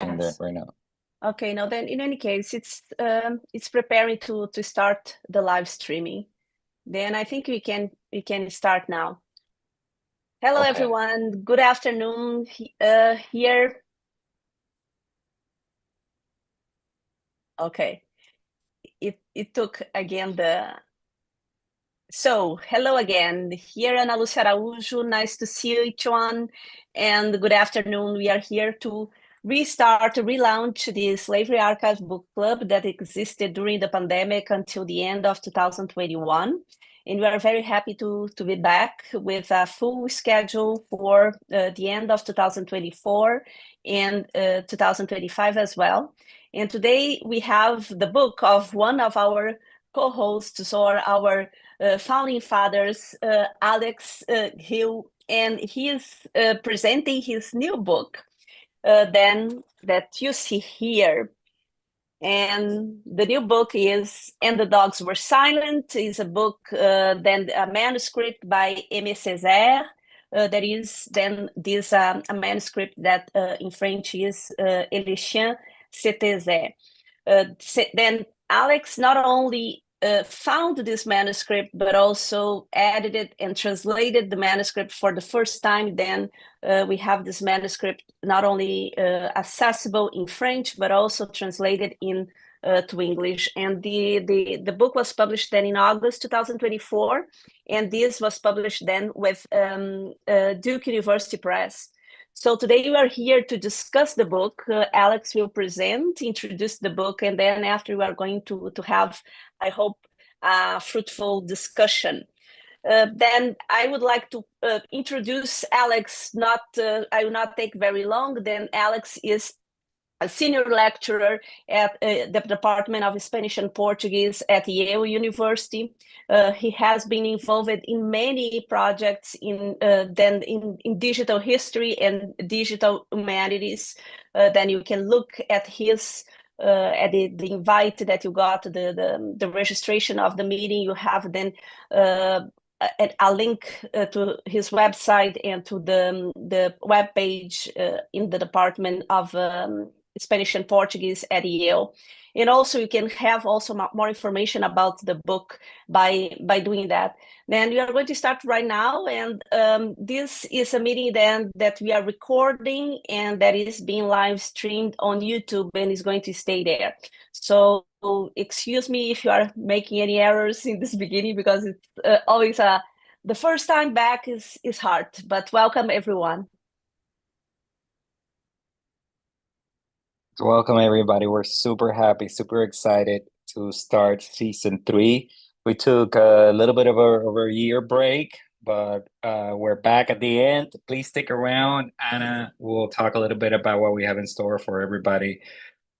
Doing that right now. Okay, now then in any case, it's preparing to start the live streaming. Then I think we can start now. Hello Okay. everyone, good afternoon here. Okay, it took again So, hello again. Here, Ana Lúcia Araújo. Nice to see each one. And good afternoon. We are here to relaunch the Slaveryarchive book club that existed during the pandemic until the end of 2021. And we are very happy to be back with a full schedule for the end of 2024 and 2025 as well. And today we have the book of one of our co-hosts or our founding fathers, Alex Gil, and he is presenting his new book, then that you see here. And the new book is And the Dogs Were Silent. Is a book, then a manuscript by Aimé Césaire. There is then this a manuscript that in French is Les chiens, taisaient. Then Alex not only found this manuscript, but also edited and translated the manuscript for the first time. Then we have this manuscript not only accessible in French, but also translated to English. And the book was published then in August 2024, and this was published then with Duke University Press. So today we are here to discuss the book. Alex will present, introduce the book, and then after we are going to have, I hope, a fruitful discussion. Then I would like to introduce Alex. I will not take very long. Then Alex is a senior lecturer at the Department of Spanish and Portuguese at Yale University. He has been involved in many projects in digital history and digital humanities. Then you can look at his at the invite that you got, the registration of the meeting. You have then a link to his website and to the web page in the Department of Spanish and Portuguese at Yale. And also you can have also more information about the book by doing that. Then we are going to start right now. And this is a meeting then that we are recording and that is being live streamed on YouTube and is going to stay there. So excuse me if you are making any errors in this beginning, because it's always the first time back is hard, but welcome everyone. Welcome everybody. We're super happy, super excited to start season 3. We took a little bit of a year break, but we're back at the end. Please stick around. Anna will talk a little bit about what we have in store for everybody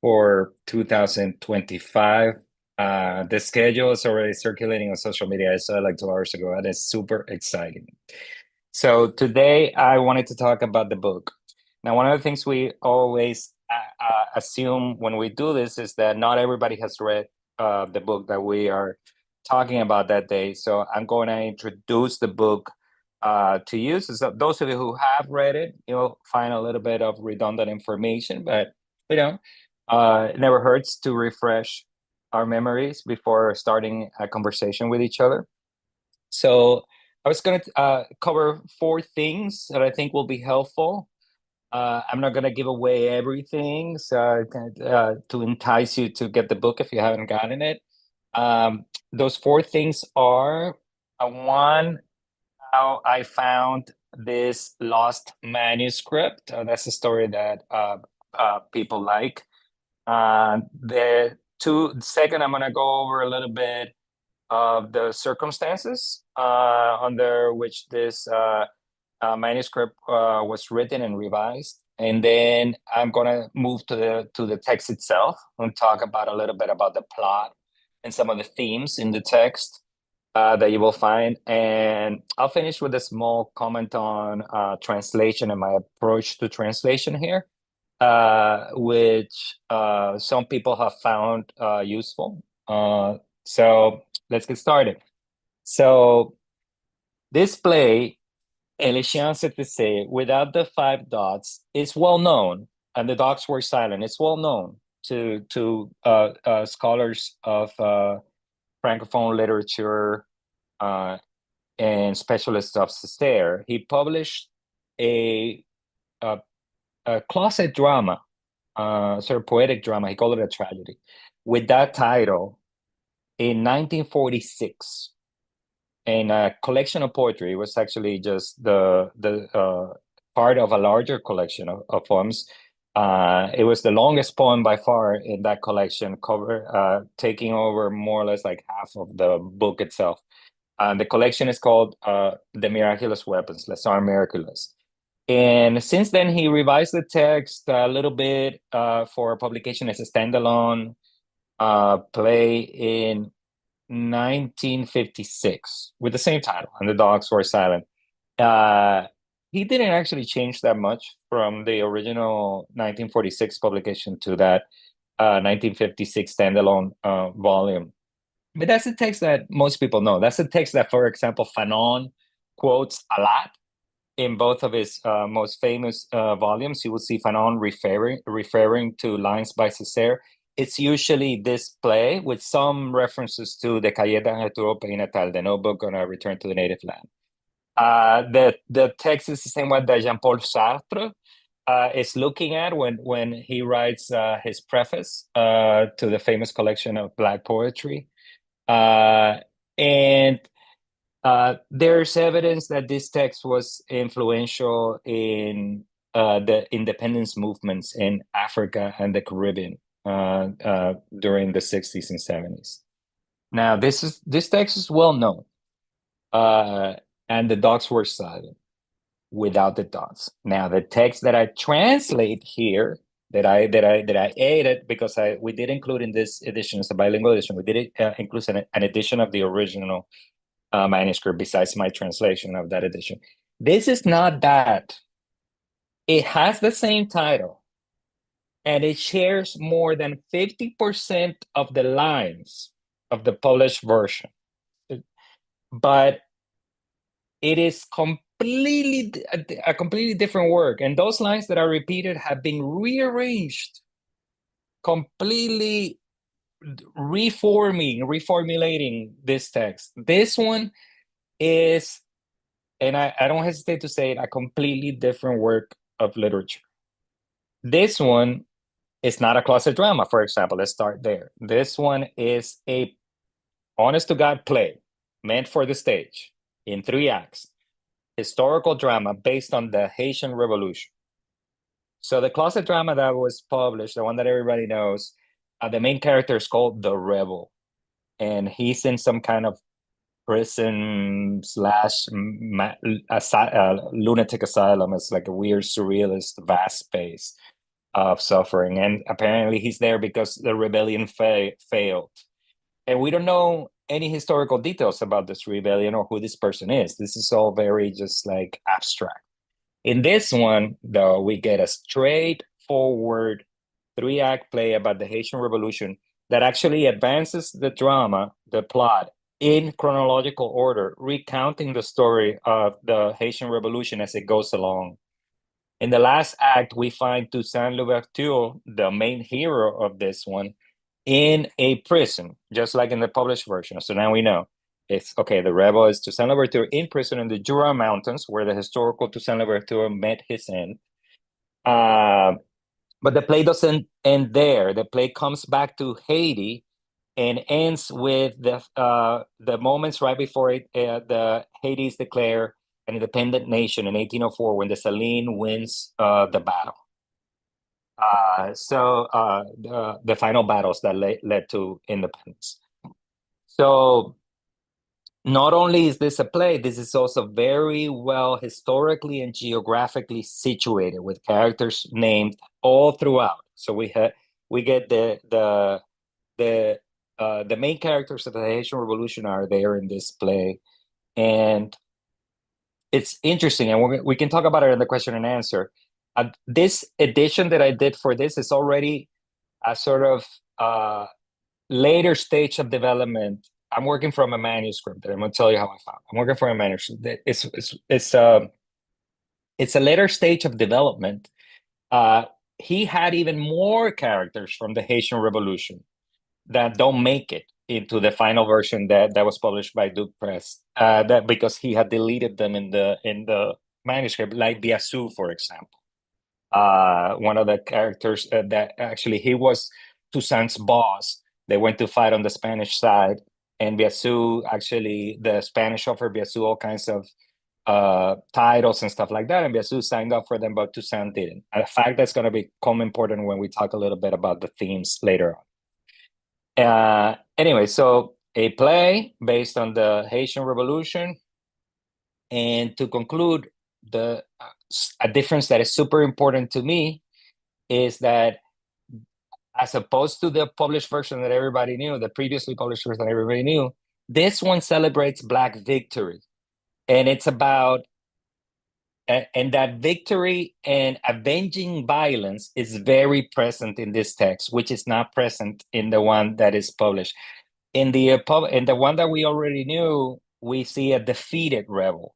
for 2025. The schedule is already circulating on social media. I saw it like 2 hours ago, and it's super exciting. So today I wanted to talk about the book. Now, one of the things we always assume when we do this is that not everybody has read the book that we are talking about that day. So I'm going to introduce the book to you. So those of you who have read it, you'll find a little bit of redundant information, but it never hurts to refresh our memories before starting a conversation with each other. So I was going to cover 4 things that I think will be helpful. I'm not going to give away everything, so to entice you to get the book if you haven't gotten it. Those 4 things are, 1, how I found this lost manuscript. That's a story that people like. Second, I'm going to go over a little bit of the circumstances under which this manuscript was written and revised, and then I'm gonna move to the text itself and talk about a little bit about the plot and some of the themes in the text that you will find, and I'll finish with a small comment on translation and my approach to translation here, which some people have found useful. So let's get started. So this play, Les chiens, taisaient, without the 5 dots, is well known and the dogs were silent. It's well known to scholars of Francophone literature and specialists of Césaire. He published a, a, a closet drama, sort of poetic drama. He called it a tragedy, with that title in 1946. In a collection of poetry. It was actually just the part of a larger collection of poems. It was the longest poem by far in that collection, taking over more or less like half of the book itself. The collection is called The Miraculous Weapons, Les Armes Miraculeuses. And since then, he revised the text a little bit for publication as a standalone play in 1956 with the same title, And the Dogs Were Silent. Uh, he didn't actually change that much from the original 1946 publication to that 1956 standalone volume. But that's a text that most people know. That's a text that, for example, Fanon quotes a lot in both of his most famous volumes. You will see Fanon referring to lines by Césaire. It's usually this play with some references to the Cahiers d'un retour au pays natal, the notebook on a return to the native land. The text is the same one that Jean-Paul Sartre is looking at when he writes his preface to the famous collection of Black poetry. And there's evidence that this text was influential in the independence movements in Africa and the Caribbean during the 60s and 70s. Now, this text is well known, and the dogs were silent without the dots. Now, the text that I translate here, that I added, because we did include in this edition, it's a bilingual edition, we did include an edition of the original manuscript besides my translation of that edition. This is not that. It has the same title, and it shares more than 50% of the lines of the published version. But it is a completely different work. And those lines that are repeated have been rearranged, completely reformulating this text. This one is, and I don't hesitate to say it, a completely different work of literature. This one is not a closet drama, for example. Let's start there. This one is a honest to God play meant for the stage in 3 acts, historical drama based on the Haitian Revolution. So the closet drama that was published, the one that everybody knows, the main character is called the Rebel, and he's in some kind of prison slash lunatic asylum. It's like a weird surrealist vast space of suffering, and apparently he's there because the rebellion failed, and we don't know any historical details about this rebellion or who this person is. This is all very just like abstract. In this one, though, we get a straightforward 3-act play about the Haitian Revolution that actually advances the drama, the plot, in chronological order, recounting the story of the Haitian Revolution as it goes along. In the last act, we find Toussaint Louverture, the main hero of this one, in a prison, just like in the published version. So now we know it's okay. The rebel is Toussaint Louverture in prison in the Jura Mountains, where the historical Toussaint Louverture met his end. But the play doesn't end there. The play comes back to Haiti and ends with the moments right before the Haiti is declared an independent nation in 1804 when Dessalines wins the battle. The final battles that led to independence. So not only is this a play, this is also very well historically and geographically situated with characters named all throughout. So we get the main characters of the Haitian Revolution are there in this play, and it's interesting, and we can talk about it in the question and answer. This edition that I did for this is already a sort of later stage of development. I'm working from a manuscript that I'm going to tell you how I found. I'm working from a manuscript. It's a later stage of development he had even more characters from the Haitian Revolution that don't make it into the final version that was published by Duke Press. That because he had deleted them in the manuscript, like Biassou, for example. One of the characters that actually he was Toussaint's boss. They went to fight on the Spanish side, and Biassou actually the Spanish offered Biassou all kinds of titles and stuff like that, and Biassou signed up for them, but Toussaint didn't. A fact that's going to become important when we talk a little bit about the themes later on. Anyway, so a play based on the Haitian Revolution, and to conclude, the a difference that is super important to me is that as opposed to the published version that everybody knew, the previously published version that everybody knew, this one celebrates Black victory. And it's about, and that victory and avenging violence is very present in this text, which is not present in the one that is published. In the one that we already knew, we see a defeated rebel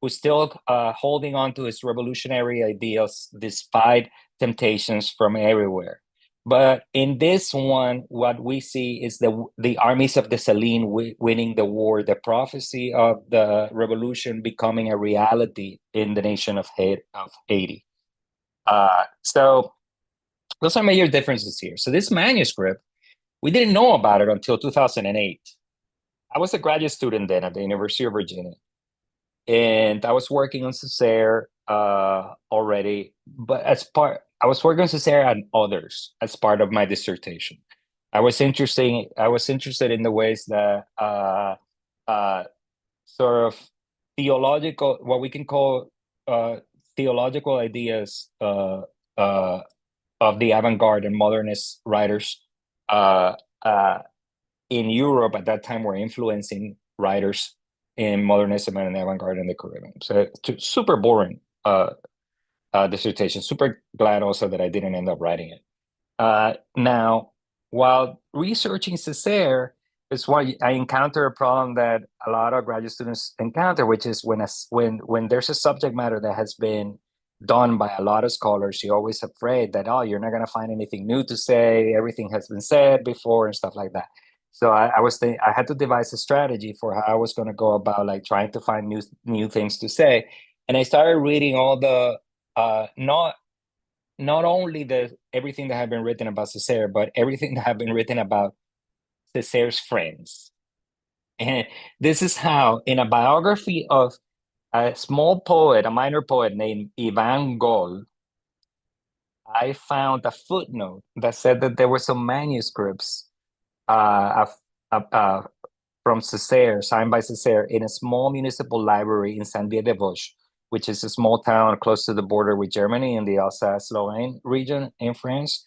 who's still holding on to his revolutionary ideals despite temptations from everywhere. But in this one, what we see is the armies of Dessalines winning the war, the prophecy of the revolution becoming a reality in the nation of Haiti. So those are major differences here. So this manuscript, we didn't know about it until 2008. I was a graduate student then at the University of Virginia, and I was working on Césaire already, but I was working on Césaire and others as part of my dissertation. I was interested in the ways that sort of theological, what we can call theological ideas of the avant-garde and modernist writers uh, uh, in Europe at that time were influencing writers in modernism and avant-garde in the Caribbean. So super boring dissertation. Super glad also that I didn't end up writing it. Now, while researching Césaire, is why I encounter a problem that a lot of graduate students encounter, which is when there's a subject matter that has been done by a lot of scholars, you're always afraid that, oh, you're not going to find anything new to say. Everything has been said before and stuff like that. So I had to devise a strategy for how I was going to go about like trying to find new things to say. And I started reading all the not only the everything that had been written about Césaire, but everything that had been written about Césaire's friends. And this is how, in a biography of a small poet, a minor poet named Ivan Gol, I found a footnote that said that there were some manuscripts from Césaire, signed by Césaire, in a small municipal library in Saint-Dié-des-Vosges, which is a small town close to the border with Germany in the Alsace-Lorraine region in France.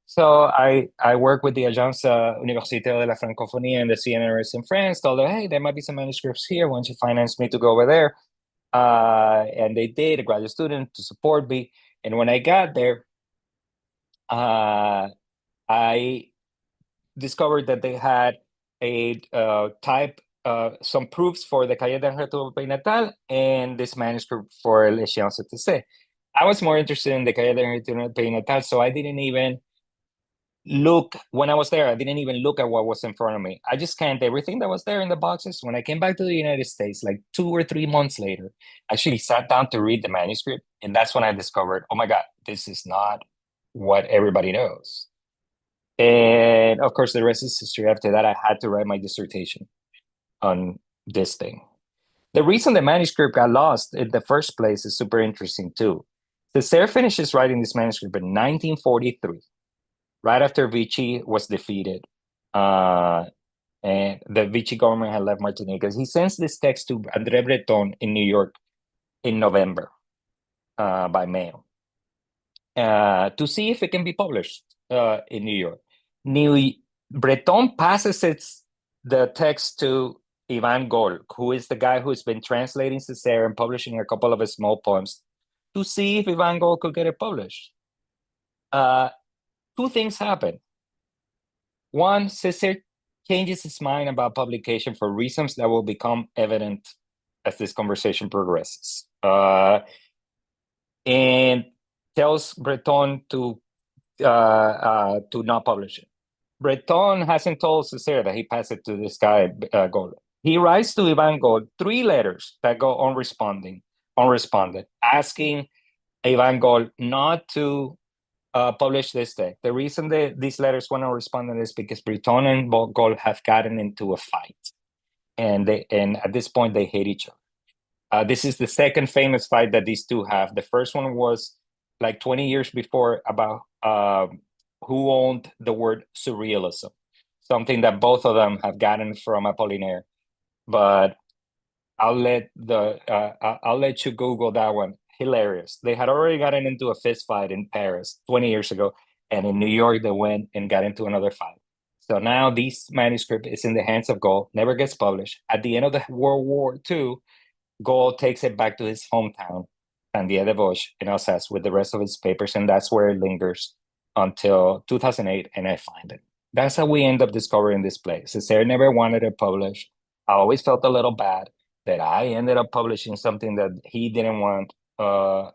So I work with the Agence Universitaire de la Francophonie and the CNRS in France, told them, hey, there might be some manuscripts here. Why don't you finance me to go over there? And they did, a graduate student to support me. And when I got there, I discovered that they had a some proofs for the Cahiers d'un Retour Pays Natal and this manuscript for Les Chiens taisaient. I was more interested in the Cahiers d'un Retour Pays Natal, so I didn't even look when I was there. I didn't even look at what was in front of me. I just scanned everything that was there in the boxes. When I came back to the United States, like 2 or 3 months later, I actually sat down to read the manuscript, and that's when I discovered, oh my God, this is not what everybody knows. And of course, the rest is history. After that, I had to write my dissertation on this thing. The reason the manuscript got lost in the first place is super interesting too. Césaire finishes writing this manuscript in 1943, right after Vichy was defeated. And the Vichy government had left Martinique. He sends this text to André Breton in New York in November by mail to see if it can be published in New York. Breton passes the text to Ivan Gol, who is the guy who's been translating Césaire and publishing a couple of his small poems, to see if Ivan Gol could get it published. 2 things happen. One, Césaire changes his mind about publication for reasons that will become evident as this conversation progresses. And tells Breton to to not publish it. Breton hasn't told Césaire that he passed it to this guy, Gol. He writes to Ivan Gol 3 letters that go unresponded, asking Ivan Gol not to publish this text. The reason these letters went unresponded is because Breton and Gol have gotten into a fight, and at this point they hate each other. This is the second famous fight that these two have. The first one was like 20 years before about who owned the word surrealism, something that both of them have gotten from Apollinaire. But I'll let you Google that one. Hilarious. They had already gotten into a fist fight in Paris 20 years ago, and in New York they went and got into another fight. So now this manuscript is in the hands of Gaulle, never gets published. At the end of the World War II, Gaulle takes it back to his hometown, Saint-Dié-des-Vosges in Alsace, with the rest of his papers, and that's where it lingers until 2008, and I find it. That's how we end up discovering this place. Césaire never wanted it published. I always felt a little bad that I ended up publishing something that he didn't want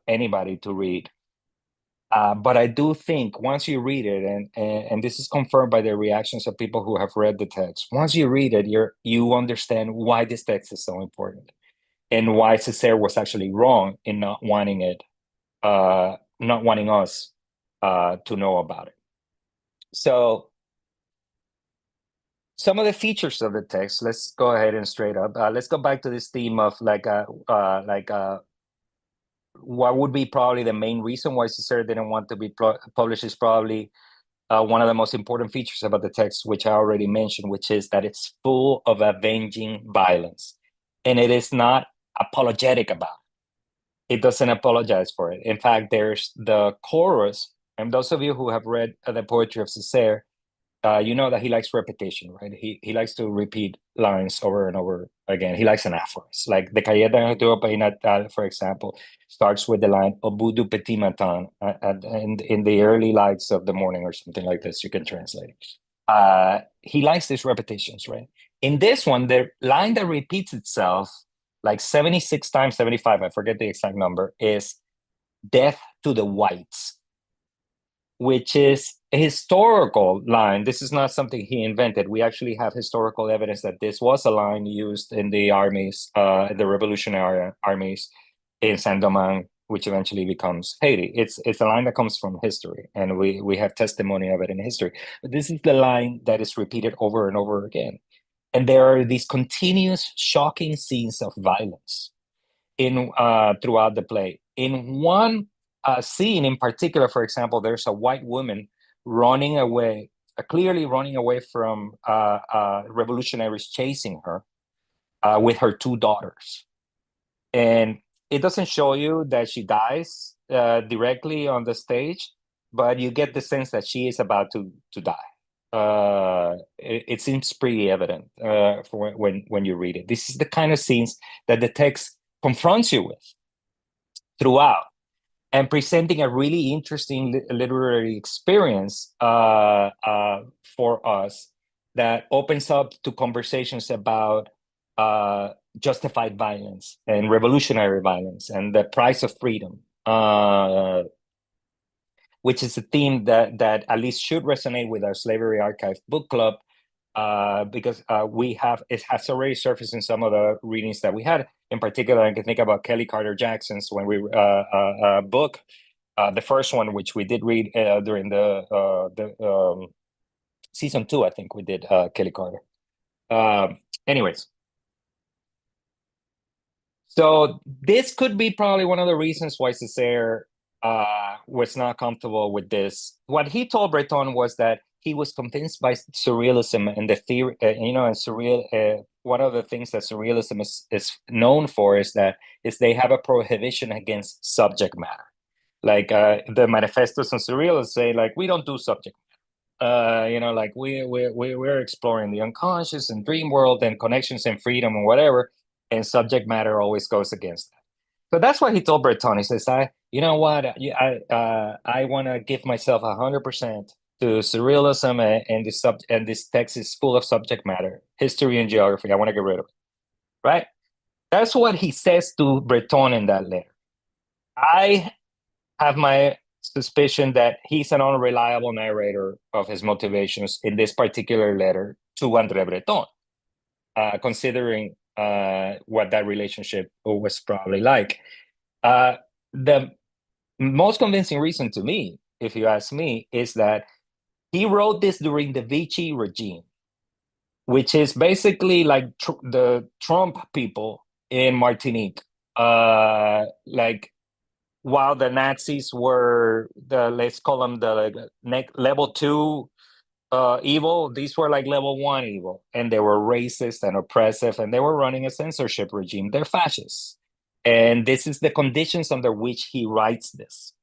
anybody to read. But I do think once you read it, and this is confirmed by the reactions of people who have read the text, once you read it, you understand why this text is so important and why Césaire was actually wrong in not wanting it, not wanting us to know about it. So some of the features of the text, let's go ahead and straight up. Let's go back to this theme of what would be probably the main reason why Césaire didn't want to be published is probably one of the most important features about the text, which I already mentioned, which is that it's full of avenging violence. And it is not apologetic about it. It doesn't apologize for it. In fact, there's the chorus, and those of you who have read the poetry of Césaire, you know that he likes repetition, right? He likes to repeat lines over and over again. He likes anaphors. Like the Cahiers d'un retour au pays natal, for example, starts with the line "Au bout du petit matin," in the early lights of the morning, or something like this. You can translate it. He likes these repetitions, right? In this one, the line that repeats itself like 76 times, 75, I forget the exact number, is "Death to the whites," which is a historical line. This is not something he invented. We actually have historical evidence that this was a line used in the armies, the revolutionary armies in Saint-Domingue, which eventually becomes Haiti. It's a line that comes from history, and we have testimony of it in history. But this is the line that is repeated over and over again. And there are these continuous shocking scenes of violence throughout the play. In one scene in particular, for example, there's a white woman running away, clearly running away from revolutionaries chasing her with her 2 daughters. And it doesn't show you that she dies directly on the stage, but you get the sense that she is about to die. It seems pretty evident for when you read it. This is the kind of scenes that the text confronts you with throughout, and presenting a really interesting literary experience for us that opens up to conversations about justified violence and revolutionary violence and the price of freedom, which is a theme that at least should resonate with our Slaveryarchive book club, because it has already surfaced in some of the readings that we had. In particular, I can think about Kelly Carter Jackson's when we book, the first one, which we did read during the season 2. I think we did Kelly Carter. Anyways, so this could be probably one of the reasons why Césaire was not comfortable with this. What he told Breton was that he was convinced by surrealism and the theory, and surreal. One of the things that surrealism is known for is they have a prohibition against subject matter. Like the manifestos on surrealists say, like, we don't do subject matter. Like we're exploring the unconscious and dream world and connections and freedom and whatever, and subject matter always goes against that. So that's why he told Breton. He says, you know what, I want to give myself 100% to surrealism, and this text is full of subject matter, history and geography. I want to get rid of it, right? That's what he says to Breton in that letter. I have my suspicion that he's an unreliable narrator of his motivations in this particular letter to André Breton, considering what that relationship was probably like. The most convincing reason to me, if you ask me, is that he wrote this during the Vichy regime, which is basically like the Trump people in Martinique. Like while the Nazis were let's call them the level two evil, these were like level one evil, and they were racist and oppressive, and they were running a censorship regime. They're fascists, and this is the conditions under which he writes this,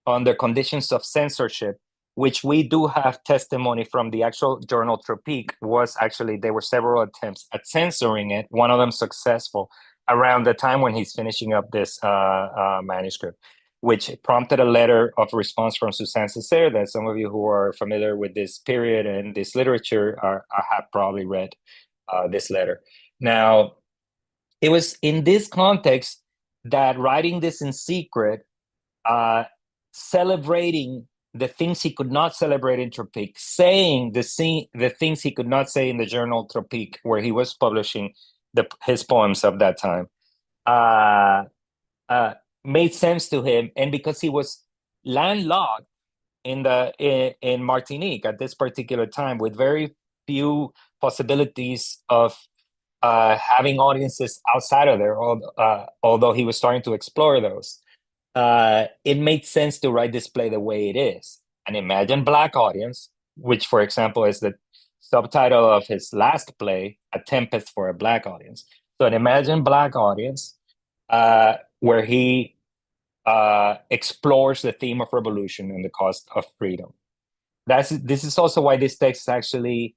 under conditions of censorship, which we do have testimony from the actual journal Tropique. Was actually, there were several attempts at censoring it, one of them successful, around the time when he's finishing up this manuscript, which prompted a letter of response from Toussaint Louverture that some of you who are familiar with this period and this literature have probably read this letter. Now, it was in this context that writing this in secret, celebrating the things he could not celebrate in Tropique, saying the things he could not say in the journal Tropique, where he was publishing his poems of that time, made sense to him. And because he was landlocked in Martinique at this particular time, with very few possibilities of having audiences outside of there, although he was starting to explore those, it made sense to write this play the way it is. An imagined Black audience, which, for example, is the subtitle of his last play, A Tempest for a Black Audience. So an imagined Black audience, where he explores the theme of revolution and the cost of freedom. This is also why this text is actually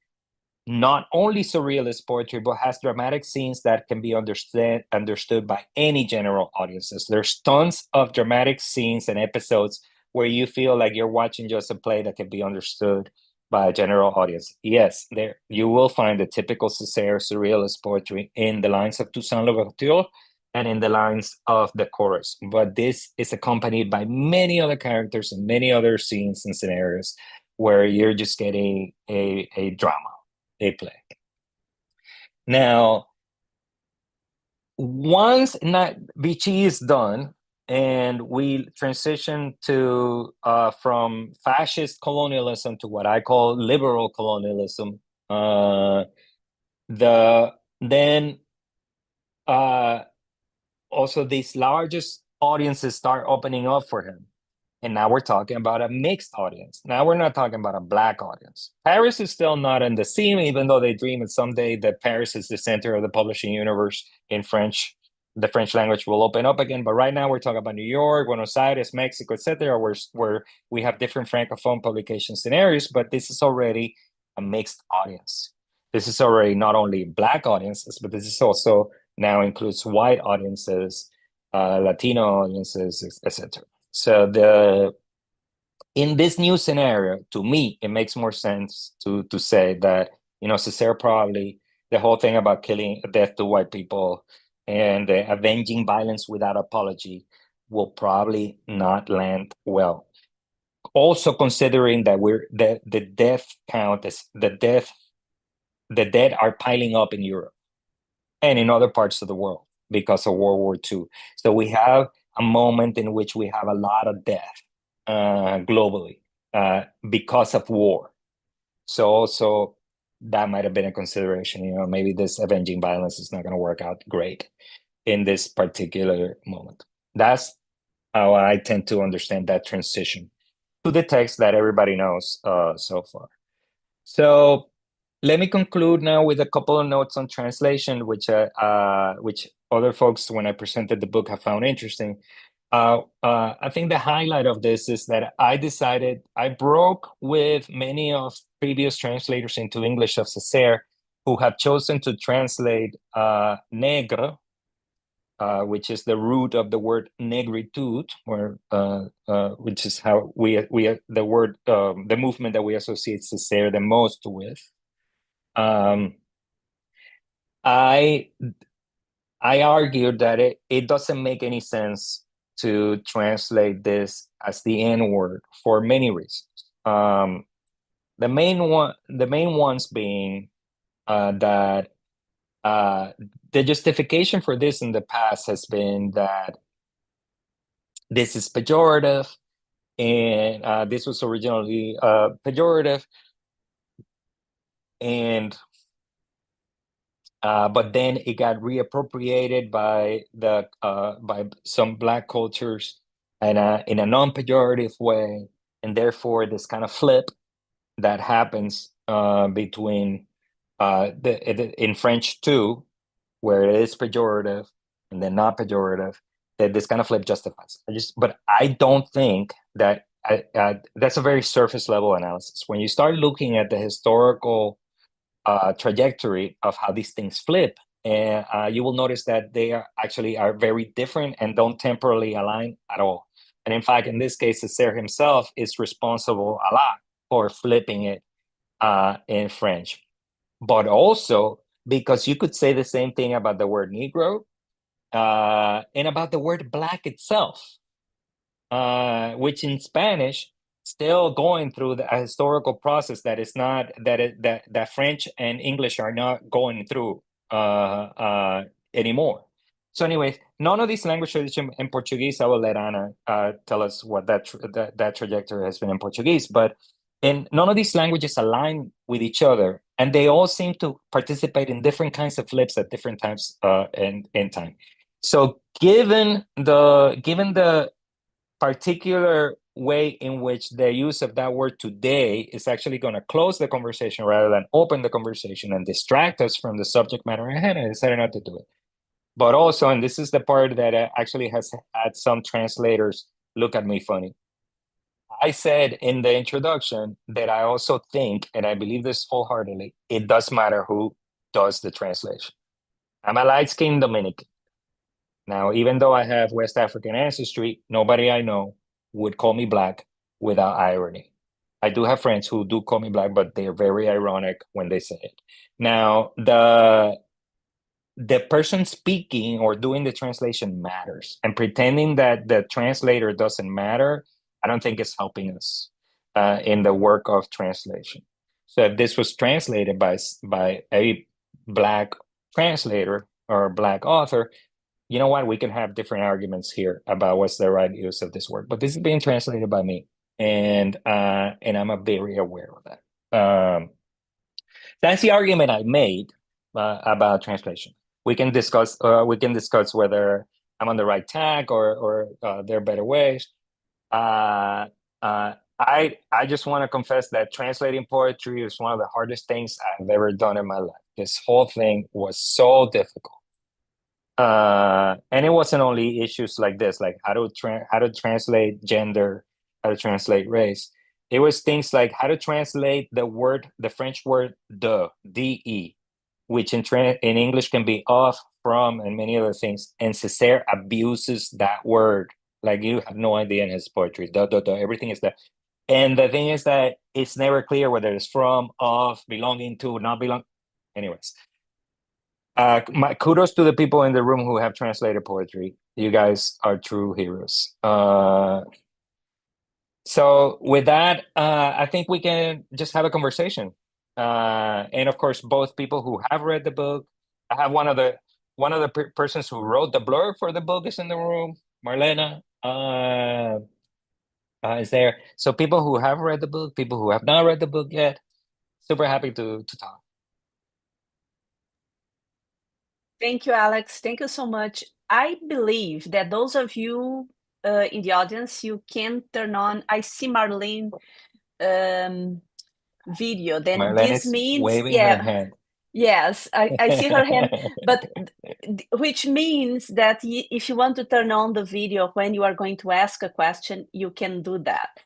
not only surrealist poetry, but has dramatic scenes that can be understood by any general audiences. There's tons of dramatic scenes and episodes where you feel like you're watching just a play that can be understood by a general audience. Yes, there you will find the typical Césaire surrealist poetry in the lines of Toussaint Louverture and in the lines of the chorus. But this is accompanied by many other characters and many other scenes and scenarios where you're just getting a drama, a play. Now, once Vichy is done and we transition to from fascist colonialism to what I call liberal colonialism, then also these largest audiences start opening up for him. And now we're talking about a mixed audience. Now we're not talking about a Black audience. Paris is still not in the scene, even though they dream that someday that Paris is the center of the publishing universe in French. The French language will open up again. But right now we're talking about New York, Buenos Aires, Mexico, etc., where we have different Francophone publication scenarios, but this is already a mixed audience. This is already not only Black audiences, but this is also now includes white audiences, Latino audiences, etc. So in this new scenario, to me, it makes more sense to say that, Césaire probably, the whole thing about killing death to white people and avenging violence without apology will probably not land well. Also considering that the death count is the dead are piling up in Europe and in other parts of the world because of World War II. So we have a moment in which we have a lot of death globally because of war. So also that might have been a consideration. Maybe this avenging violence is not going to work out great in this particular moment. That's how I tend to understand that transition to the text that everybody knows so far. So let me conclude now with a couple of notes on translation, which other folks, when I presented the book, have found interesting. I think the highlight of this is that I broke with many of previous translators into English of Césaire who have chosen to translate nègre, which is the root of the word negritude, which is how the word, the movement that we associate Césaire the most with. I argued that it doesn't make any sense to translate this as the N word for many reasons. The main ones being that the justification for this in the past has been that this is pejorative, and this was originally pejorative, and but then it got reappropriated by some Black cultures and in a non-pejorative way, and therefore this kind of flip that happens between in French too, where it is pejorative and then not pejorative, that this kind of flip justifies. But I don't think that that's a very surface level analysis. When you start looking at the historical trajectory of how these things flip, and you will notice that they are very different and don't temporally align at all. And in fact, in this case, Césaire himself is responsible a lot for flipping it in French. But also because you could say the same thing about the word Negro and about the word Black itself, which in Spanish still going through a historical process that is not that French and English are not going through anymore. So, anyways, none of these language traditions in Portuguese. I will let Ana tell us what that trajectory has been in Portuguese, but and none of these languages align with each other, and they all seem to participate in different kinds of flips at different times in time. So, given the particular way in which the use of that word today is actually going to close the conversation rather than open the conversation and distract us from the subject matter ahead, I decided not to do it. But also, and this is the part that actually has had some translators look at me funny. I said in the introduction that I also think, and I believe this wholeheartedly, it does matter who does the translation. I'm a light-skinned Dominican. Now, even though I have West African ancestry, nobody I know would call me Black without irony. I do have friends who do call me Black, but they're very ironic when they say it. Now, the person speaking or doing the translation matters, and pretending that the translator doesn't matter, I don't think it's helping us in the work of translation. So if this was translated by a Black translator or a Black author, you know what? We can have different arguments here about what's the right use of this word, but this is being translated by me, and I'm very aware of that. That's the argument I made about translation. We can discuss whether I'm on the right tack or there are better ways. I just want to confess that translating poetry is one of the hardest things I've ever done in my life. This whole thing was so difficult. And it wasn't only issues like this, like how to translate gender, how to translate race. It was things like how to translate the French word de, which in English can be of, from, and many other things. And Césaire abuses that word like you have no idea in his poetry. Everything is that. And the thing is that it's never clear whether it's from, of, belonging to, not belong. Anyways. My kudos to the people in the room who have translated poetry. You guys are true heroes. So with that, I think we can just have a conversation. And of course, both people who have read the book. I have one of the persons who wrote the blurb for the book is in the room. Marlena is there. So people who have read the book, people who have not read the book yet. Super happy to talk. Thank you, Alex. Thank you so much. I believe that those of you in the audience, you can turn on. I see Marlene video. Then Marlene this is means, waving her hand. Yes, I see her hand, but which means that if you want to turn on the video when you are going to ask a question, you can do that.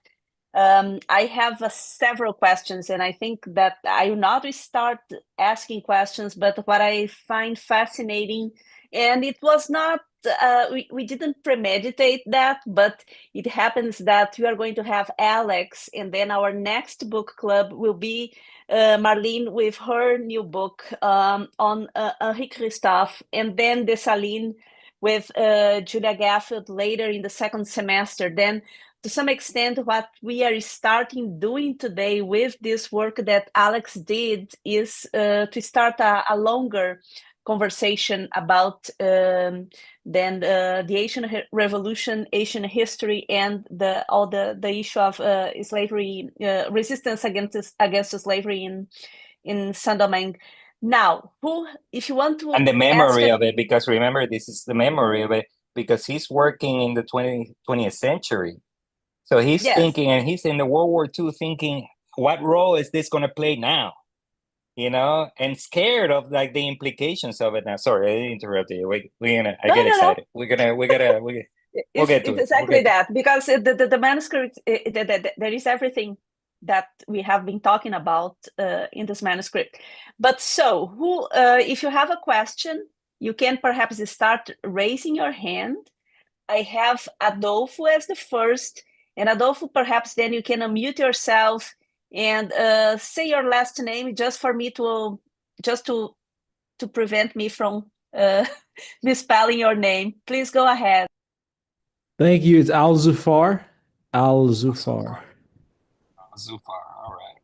I have several questions, and I think that I will not start asking questions, but what I find fascinating, and it was not, we didn't premeditate that, but it happens that we are going to have Alex, and then our next book club will be Marlene with her new book on Henri Christophe, and then Dessalines with Julia Gaffield later in the second semester. Then to some extent, what we are starting doing today with this work that Alex did is to start a longer conversation about then the Haitian Revolution, Haitian history, and all the issue of slavery, resistance against slavery in Saint-Domingue. Now, if you want to And the ask memory of it, because remember, this is the memory of it, because he's working in the 20th century. So he's yes. thinking, and he's in the World War II thinking, what role is this going to play now? You know, and scared of like the implications of it now. Sorry, I interrupted you. I No, get no, no. excited. We'll get to It's it. We'll exactly get to it. that, because the manuscript, there is everything that we have been talking about in this manuscript. But so, if you have a question, you can perhaps start raising your hand. I have Adolfo as the first, and Adolfo, perhaps then you can unmute yourself and say your last name just for me to prevent me from misspelling your name. Please go ahead. Thank you. It's Al Zufar. Al So Zufar. far, so far. All right.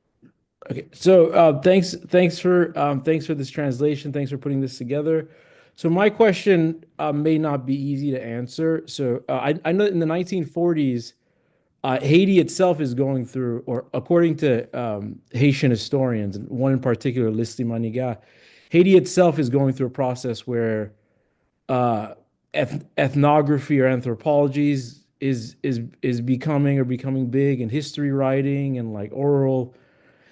Okay. So thanks for this translation. Thanks for putting this together. So my question may not be easy to answer. So I know in the 1940s, Haiti itself is going through, or according to Haitian historians, and one in particular, Listy Maniga, Haiti itself is going through a process where uh, ethnography or anthropology is becoming big, and history writing and like oral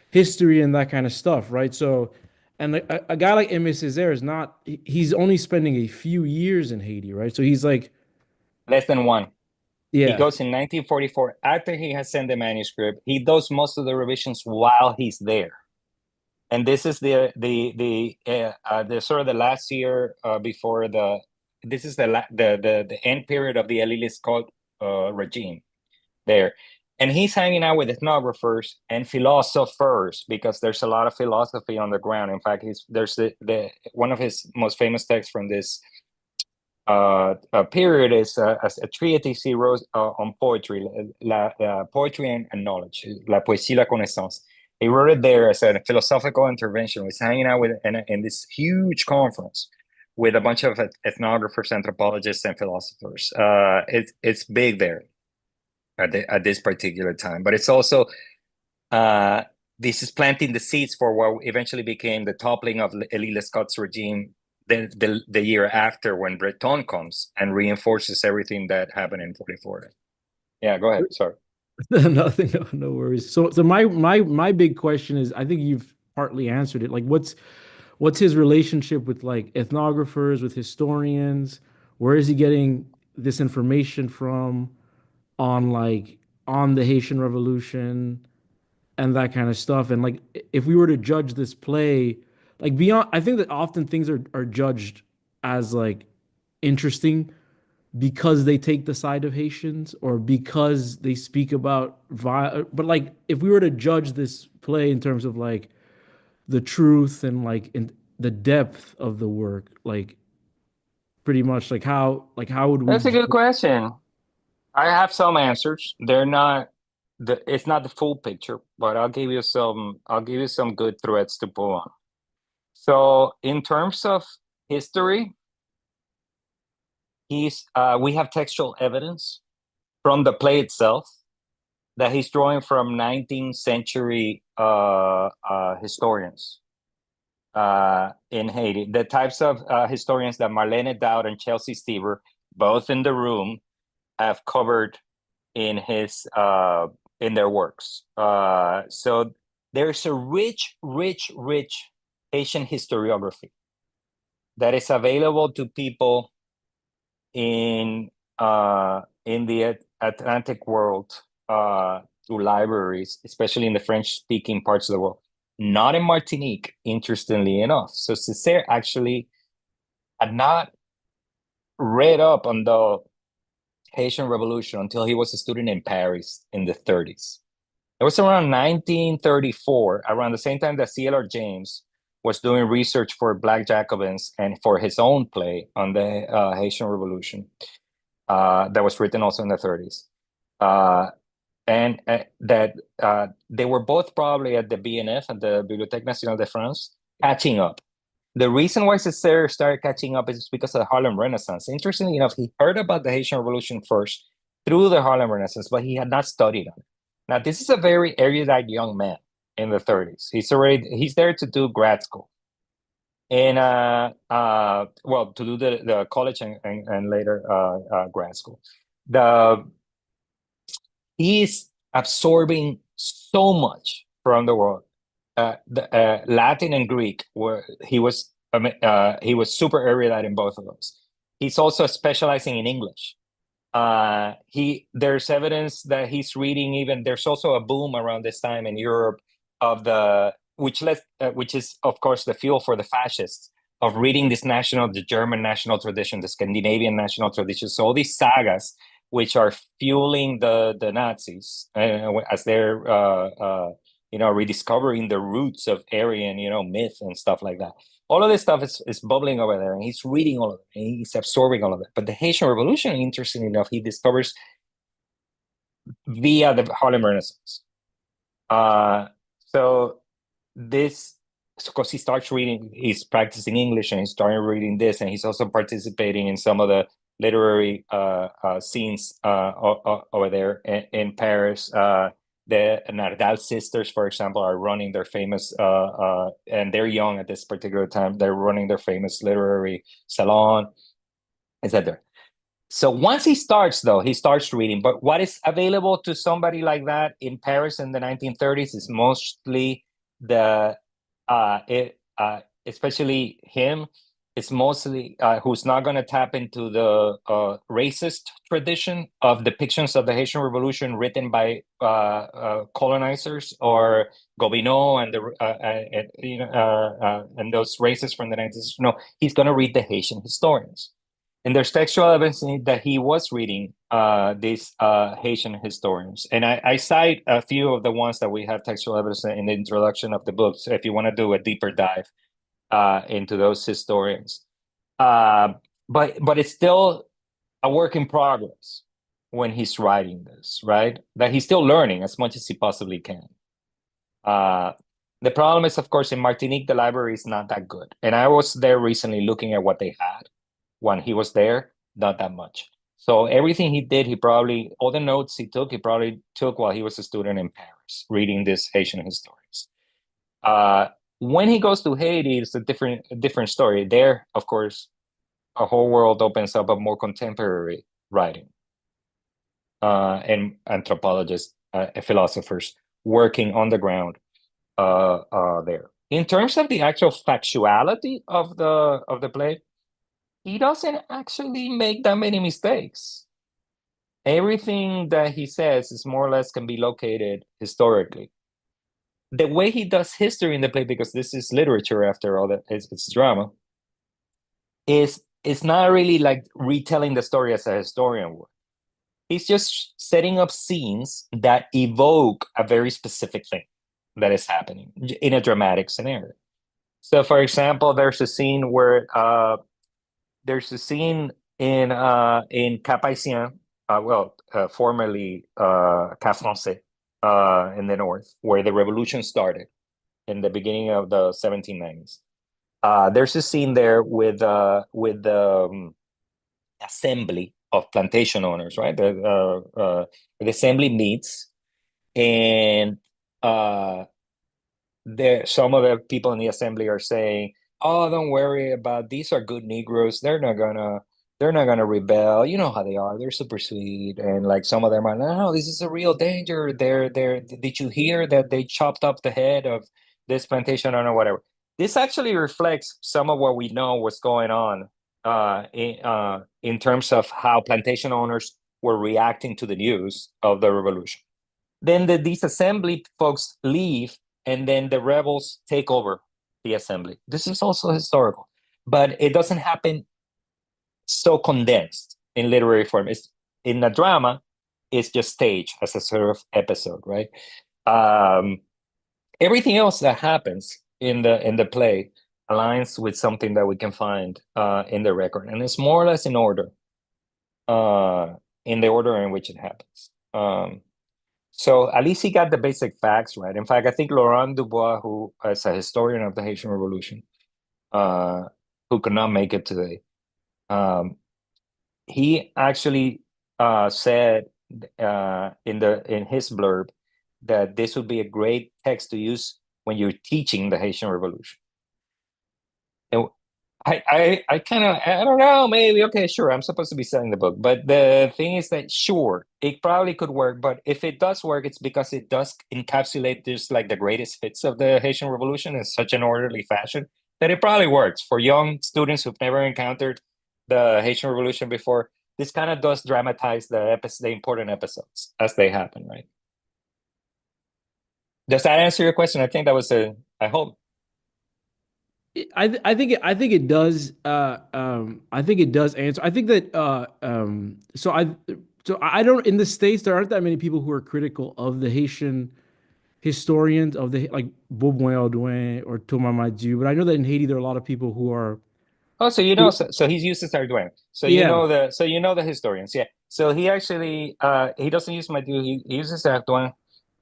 history and that kind of stuff, right? So, and a guy like Aimé Césaire is not, he's only spending a few years in Haiti, right? So he's like, Less than one. He yeah, goes in 1944 after he has sent the manuscript. He does most of the revisions while he's there. And this is the sort of the last year before this is the end period of the Elite Scott regime there. And he's hanging out with ethnographers and philosophers because there's a lot of philosophy on the ground. In fact, there's the one of his most famous texts from this period is a treatise he wrote on poetry, poetry and knowledge, la poésie, la connaissance. He wrote it there as a philosophical intervention. He's hanging out with in this huge conference with a bunch of ethnographers, anthropologists, and philosophers. It's big there at this particular time, but it's also this is planting the seeds for what eventually became the toppling of Elie Lescot's regime the year after, when Breton comes and reinforces everything that happened in 44. Yeah, go ahead. Sorry. nothing, no worries. So my big question is, I think you've partly answered it. Like, what's his relationship with like ethnographers, with historians? Where is he getting this information from on like on the Haitian Revolution and that kind of stuff? And like, if we were to judge this play, like beyond, I think that often things are judged as like interesting because they take the side of Haitians or because they speak about but like if we were to judge this play in terms of like the truth and like in the depth of the work, like pretty much like how would we That's a good question. I have some answers. They're not it's not the full picture, but I'll give you some good threads to pull on. So in terms of history, we have textual evidence from the play itself that he's drawing from 19th century historians in Haiti. The types of historians that Marlene Dowd and Chelsea Stever, both in the room, have covered in in their works. So there's a rich, rich, rich Haitian historiography that is available to people in the Atlantic world through libraries, especially in the French-speaking parts of the world. Not in Martinique, interestingly enough. So Césaire actually had not read up on the Haitian Revolution until he was a student in Paris in the 30s. It was around 1934, around the same time that C.L.R. James was doing research for Black Jacobins and for his own play on the Haitian Revolution that was written also in the 30s. and that they were both probably at the BNF, at the Bibliothèque Nationale de France, catching up. The reason why Césaire started catching up is because of the Harlem Renaissance. Interestingly enough, he heard about the Haitian Revolution first through the Harlem Renaissance, but he had not studied on it. Now, this is a very erudite young man in the 30s. He's there to do grad school. And well, to do the college and later grad school. He's absorbing so much from the world. Latin and Greek, where he was super erudite in both of those. He's also specializing in English. There's evidence that he's reading even. There's also a boom around this time in Europe of which is of course the fuel for the fascists of reading the German national tradition, the Scandinavian national tradition. So all these sagas, which are fueling the Nazis as they're rediscovering the roots of Aryan myth and stuff like that. All of this stuff is bubbling over there, and he's reading all of it, and he's absorbing all of it. But the Haitian Revolution, interestingly enough, he discovers via the Harlem Renaissance. So this, because he starts reading, he's practicing English, and he's starting reading this, and he's also participating in some of the literary scenes over there in Paris. The Nardal sisters, for example, are running their famous, and they're young at this particular time. They're running their famous literary salon, etc. So once he starts reading. But what is available to somebody like that in Paris in the 1930s is mostly especially him. It's mostly who's not going to tap into the racist tradition of depictions of the Haitian Revolution written by colonizers or Gobineau and those racists from the 19th. No, he's going to read the Haitian historians. And there's textual evidence that he was reading these Haitian historians. And I cite a few of the ones that we have textual evidence in the introduction of the book. So if you want to do a deeper dive into those historians. But it's still a work in progress when he's writing this, right? That he's still learning as much as he possibly can. The problem is, of course, in Martinique, the library is not that good. And I was there recently looking at what they had when he was there, not that much. So everything he did, all the notes he probably took while he was a student in Paris, reading these Haitian historians. When he goes to Haiti, it's a different story. There, of course, a whole world opens up of more contemporary writing, and anthropologists, philosophers working on the ground there. In terms of the actual factuality of the play, he doesn't actually make that many mistakes. Everything that he says is more or less can be located historically. The way he does history in the play, because this is literature after all, it's drama, is not really like retelling the story as a historian would. He's just setting up scenes that evoke a very specific thing that is happening in a dramatic scenario. So, for example, there's a scene in Cap-Haïtien, formerly Cap Français, in the north, where the revolution started in the beginning of the 1790s. There's a scene there with the assembly of plantation owners, right? The assembly meets, and some of the people in the assembly are saying, "Oh, don't worry about, these are good Negroes. They're not gonna rebel. You know how they are. They're super sweet." And like some of them are, "No, this is a real danger. Did you hear that they chopped up the head of this plantation owner, whatever?" This actually reflects some of what we know was going on in terms of how plantation owners were reacting to the news of the revolution. Then these assembly folks leave, and then the rebels take over the assembly. This is also historical, but it doesn't happen so condensed in literary form. In the drama, it's just staged as a sort of episode, right? Everything else that happens in the play aligns with something that we can find in the record, and it's more or less in order, in the order in which it happens. So at least he got the basic facts right. In fact, I think Laurent Dubois, who is a historian of the Haitian Revolution, who could not make it today, he actually said in his blurb that this would be a great text to use when you're teaching the Haitian Revolution. And I kind of, I don't know, maybe, okay, sure, I'm supposed to be selling the book. But the thing is that, sure, it probably could work. But if it does work, it's because it does encapsulate this, like the greatest hits of the Haitian Revolution in such an orderly fashion that it probably works for young students who've never encountered the Haitian Revolution before. This kind of does dramatize the important episodes as they happen, right? Does that answer your question? I think that was I hope. I think it does. I think it does answer. I think that. So I don't in the States there aren't that many people who are critical of the Haitian historians of the like Beauboin Audouin or Thomas Madieu, but I know that in Haiti there are a lot of people who are. Oh, so you know, so he's used to Sarduin. So Yeah, so you know the historians, yeah. So he actually he doesn't use Madu, he uses Sarduin,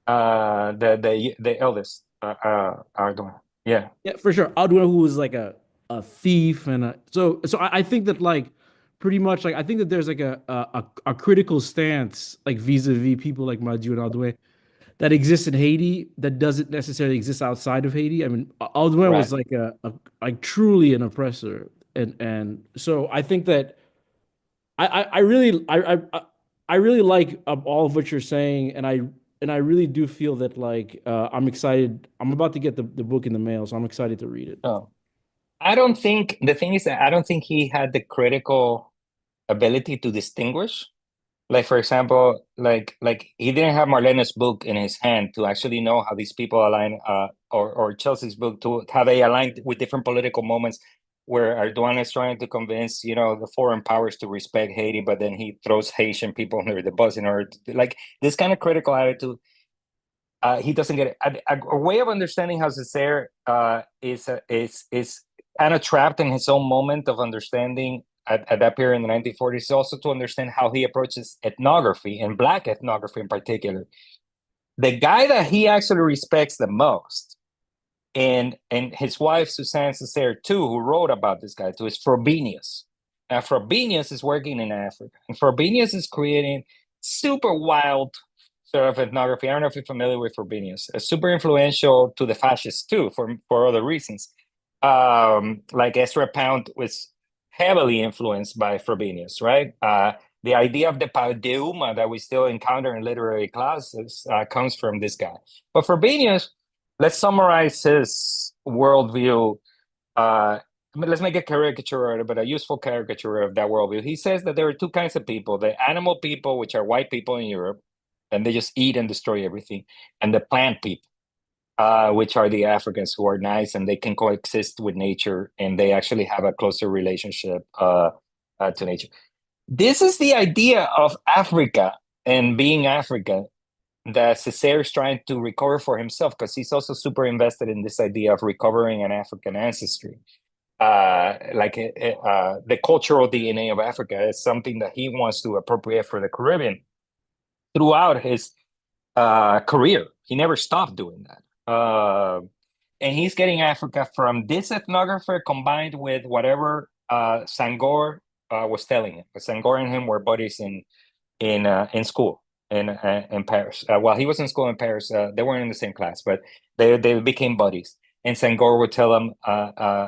the eldest, Arduin. Yeah. yeah, for sure. Audouin who was like a thief and so I think that like pretty much like I think that there's like a critical stance like vis-a-vis people like Madieu and Audouin that exists in Haiti that doesn't necessarily exist outside of Haiti. I mean, Audouin was Right. like a like truly an oppressor, and so I think that I really I really like all of what you're saying, and I really do feel that like I'm excited. I'm about to get the book in the mail, so I'm excited to read it. Oh. I don't think the thing is that I don't think he had the critical ability to distinguish. Like for example, like he didn't have Marlene's book in his hand to actually know how these people align, or Chelsea's book to how they aligned with different political moments where Erdogan is trying to convince, the foreign powers to respect Haiti, but then he throws Haitian people under the bus in order to, like this kind of critical attitude. He doesn't get it. A way of understanding how Césaire is kind of trapped in his own moment of understanding at that period in the 1940s is also to understand how he approaches ethnography and Black ethnography in particular. The guy that he actually respects the most, and his wife Suzanne Césaire too, who wrote about this guy too, is Frobenius. Now Frobenius is working in Africa, and Frobenius is creating super wild sort of ethnography. I don't know if you're familiar with Frobenius. Super influential to the fascists too, for other reasons. Like Ezra Pound was heavily influenced by Frobenius, right? The idea of the padeuma that we still encounter in literary classes comes from this guy. But Frobenius, let's summarize his worldview. Let's make a caricature, but a useful caricature of that worldview. He says that there are two kinds of people: the animal people, which are white people in Europe, and they just eat and destroy everything, and the plant people, which are the Africans who are nice and they can coexist with nature and they actually have a closer relationship to nature. This is the idea of Africa and being Africa that Césaire is trying to recover for himself, because he's also super invested in this idea of recovering an African ancestry. The cultural DNA of Africa is something that he wants to appropriate for the Caribbean throughout his career. He never stopped doing that. And he's getting Africa from this ethnographer combined with whatever Senghor was telling him. Senghor and him were buddies in school in Paris. While he was in school in Paris, they weren't in the same class, but they became buddies. And Senghor would tell him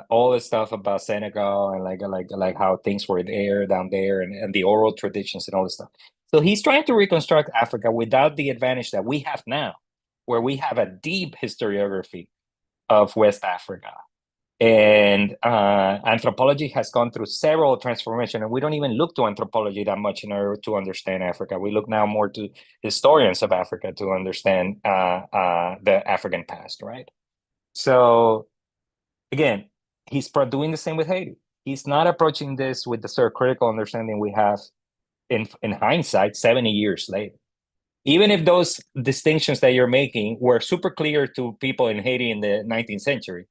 all the stuff about Senegal and like how things were there down there, and the oral traditions and all this stuff. So he's trying to reconstruct Africa without the advantage that we have now, where we have a deep historiography of West Africa. And anthropology has gone through several transformations, and we don't even look to anthropology that much in order to understand Africa. We look now more to historians of Africa to understand the African past, right? So again, he's doing the same with Haiti. He's not approaching this with the sort of critical understanding we have in hindsight 70 years later. Even if those distinctions that you're making were super clear to people in Haiti in the 19th century,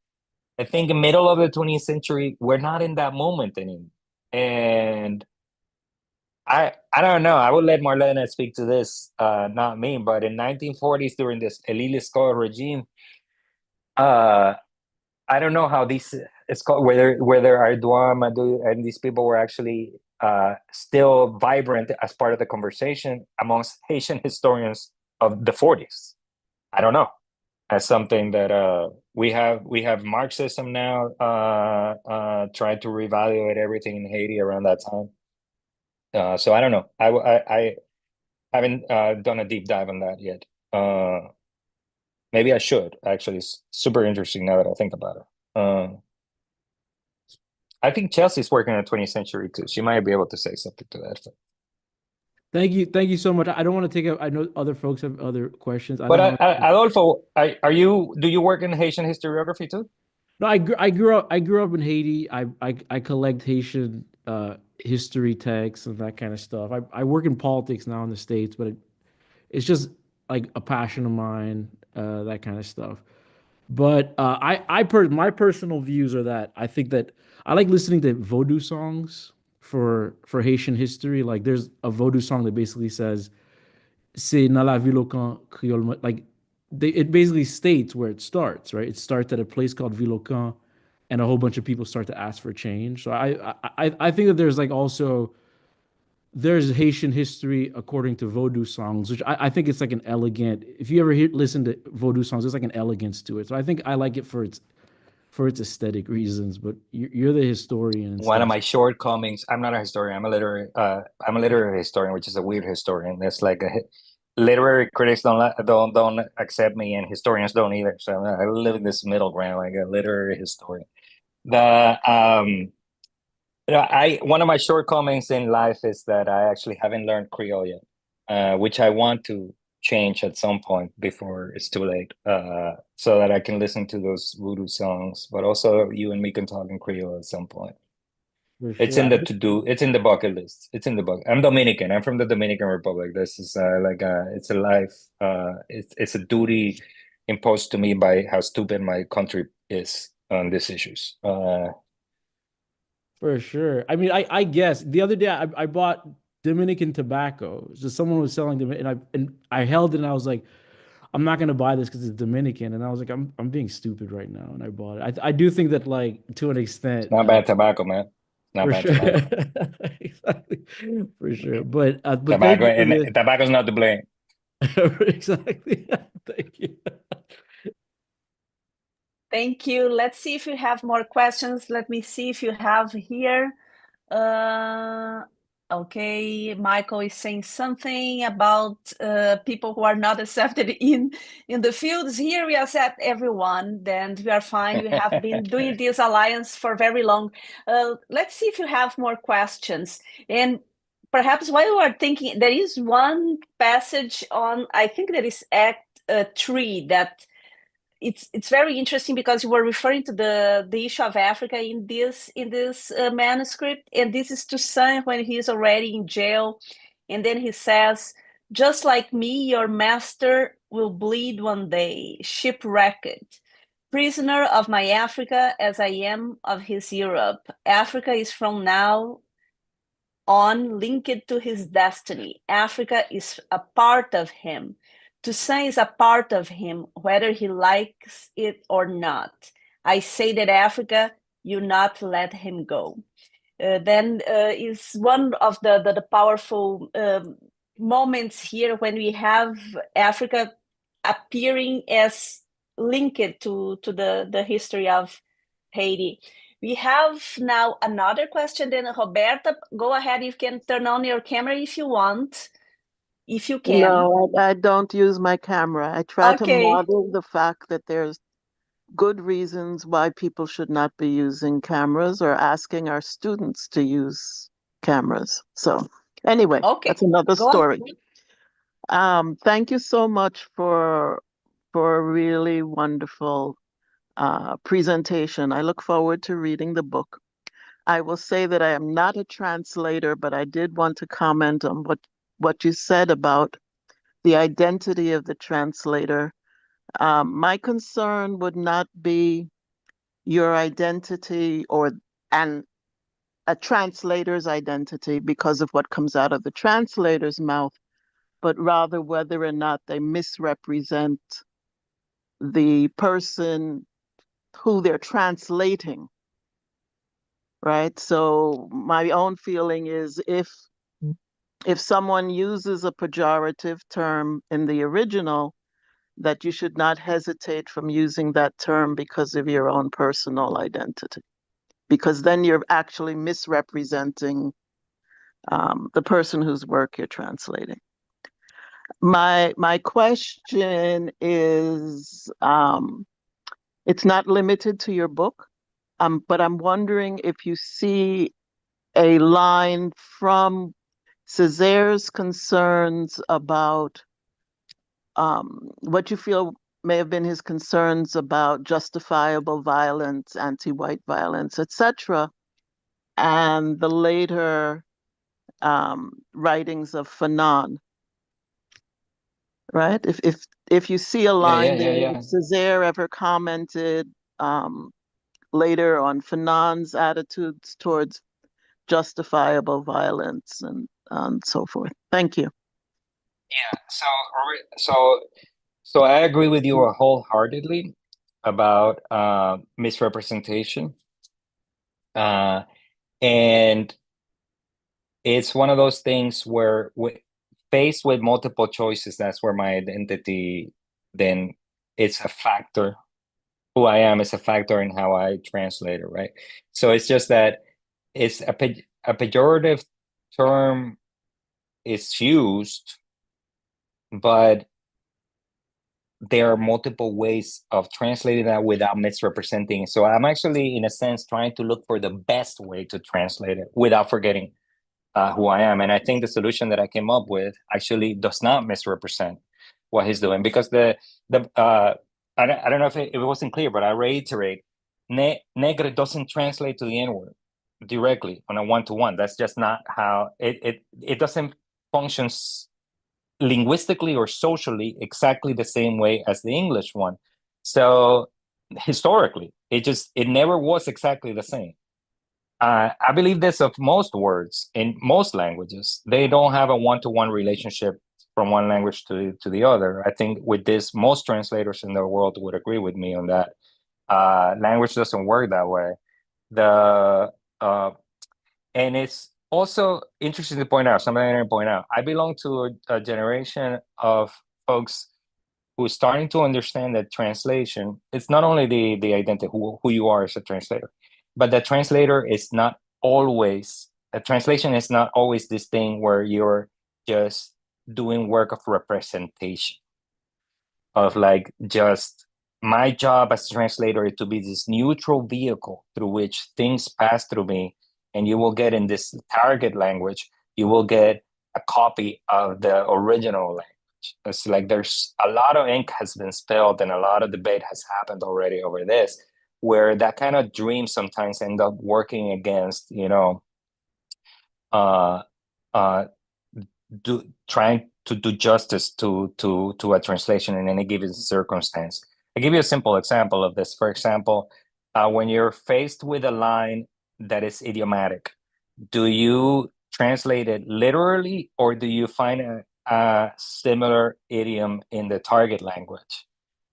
I think in the middle of the 20th century, we're not in that moment anymore. And I don't know. I would let Marlena speak to this, not me. But in 1940s, during this elitist regime, uh, I don't know how these it's called whether Ardoin, Madu, and these people were actually still vibrant as part of the conversation amongst Haitian historians of the 40s. I don't know. As something that we have Marxism now trying to reevaluate everything in Haiti around that time. So I don't know. I haven't done a deep dive on that yet. Maybe I should. Actually, it's super interesting now that I think about it. I think Chelsea's working in the 20th century too. She might be able to say something to that. Thank you so much. I don't want to take up. I know other folks have other questions. I But don't want. Adolfo, are you? Do you work in Haitian historiography too? No, I grew up in Haiti. I collect Haitian history texts and that kind of stuff. I work in politics now in the States, but it's just like a passion of mine, that kind of stuff. But my personal views are that I think that I like listening to Vodou songs for Haitian history. Like there's a Vodou song that basically says "C'est dans la ville au camp créole." Like it basically states where it starts, right? It starts at a place called Villocamp, and a whole bunch of people start to ask for change. So I think that there's like also there's Haitian history according to Vodou songs, which I think it's like an elegant. If you ever listen to Vodou songs, there's like an elegance to it. So I think I like it for its aesthetic reasons. But you're the historian and One of stuff. my shortcomings. I'm not a historian. I'm a literary historian, which is a weird historian. It's like literary critics don't accept me, and historians don't either. So I live in this middle ground, like a literary historian. The I one of my shortcomings in life is that I actually haven't learned Creole yet, which I want to change at some point before it's too late, so that I can listen to those voodoo songs, but also you and me can talk in Creole at some point. For It's sure. in the to do. It's in the bucket list. It's in the bucket. I'm Dominican. I'm from the Dominican Republic. This is it's a life. It's a duty imposed to me by how stupid my country is on these issues. For sure. I mean, I guess the other day I bought Dominican tobacco. So someone was selling them, and I held it and I was like, I'm not gonna buy this because it's Dominican. And I was like, I'm being stupid right now, and I bought it. I do think that like to an It's extent, not bad tobacco, man. It's not for bad sure, tobacco. exactly, for sure. But thank Tobacco you for and the tobacco's not to blame. exactly. Thank you. Thank you. Let's see if you have more questions. Let me see if you have here. Uh, okay, Michael is saying something about people who are not accepted in the fields. Here we accept everyone, then we are fine. We have been doing this alliance for very long. Let's see if you have more questions. And perhaps while you are thinking, there is one passage on, I think there is Act 3 that it's very interesting because you were referring to the issue of Africa in this manuscript, and this is Toussaint when he is already in jail, and then he says, "Just like me, your master will bleed one day, shipwrecked, prisoner of my Africa as I am of his Europe. Africa is from now on linked to his destiny. Africa is a part of him. Toussaint is a part of him, whether he likes it or not. I say that Africa, you not let him go." Then is one of the powerful moments here when we have Africa appearing as linked to the history of Haiti. We have now another question. Then Roberta, go ahead. You can turn on your camera if you want, if you can. No, I don't use my camera. I try to Okay. model the fact that there's good reasons why people should not be using cameras or asking our students to use cameras. So anyway, Okay. that's another Go ahead. story. Thank you so much for a really wonderful presentation. I look forward to reading the book. I will say that I am not a translator, but I did want to comment on what you said about the identity of the translator. My concern would not be your identity and a translator's identity because of what comes out of the translator's mouth, but rather whether or not they misrepresent the person who they're translating, right? So my own feeling is if someone uses a pejorative term in the original, that you should not hesitate from using that term because of your own personal identity, because then you're actually misrepresenting the person whose work you're translating. My question is, it's not limited to your book, but I'm wondering if you see a line from Césaire's concerns about what you feel may have been his concerns about justifiable violence, anti-white violence, etc., and the later writings of Fanon, right? If you see a line there, if Césaire ever commented later on Fanon's attitudes towards justifiable violence and so forth. Thank you. Yeah, so I agree with you wholeheartedly about misrepresentation. And it's one of those things where faced with multiple choices, that's where my identity then it's a factor. Who I am is a factor in how I translate it, right? So it's just that it's a pejorative term is used, but there are multiple ways of translating that without misrepresenting. So I'm actually, in a sense, trying to look for the best way to translate it without forgetting who I am. And I think the solution that I came up with actually does not misrepresent what he's doing, because I don't know if it wasn't clear, but I reiterate, negre doesn't translate to the N-word directly on a one-to-one. That's just not how it doesn't function linguistically or socially exactly the same way as the English one. So historically, it never was exactly the same. I believe this of most words in most languages. They don't have a one-to-one relationship from one language to the other. I think with this, most translators in the world would agree with me on that. Language doesn't work that way. And it's also interesting to point out, something I didn't point out. I belong to a generation of folks who are starting to understand that translation, it's not only the identity, who you are as a translator, but the translator is not always, a translation is not always this thing where you're just doing work of representation, of like just my job as a translator is to be this neutral vehicle through which things pass through me, and you will get in this target language, you will get a copy of the original language. It's like there's a lot of ink has been spilled and a lot of debate has happened already over this, where that kind of dream sometimes end up working against, trying to do justice to a translation in any given circumstance. I'll give you a simple example of this. For example, when you're faced with a line that is idiomatic, do you translate it literally, or do you find a similar idiom in the target language?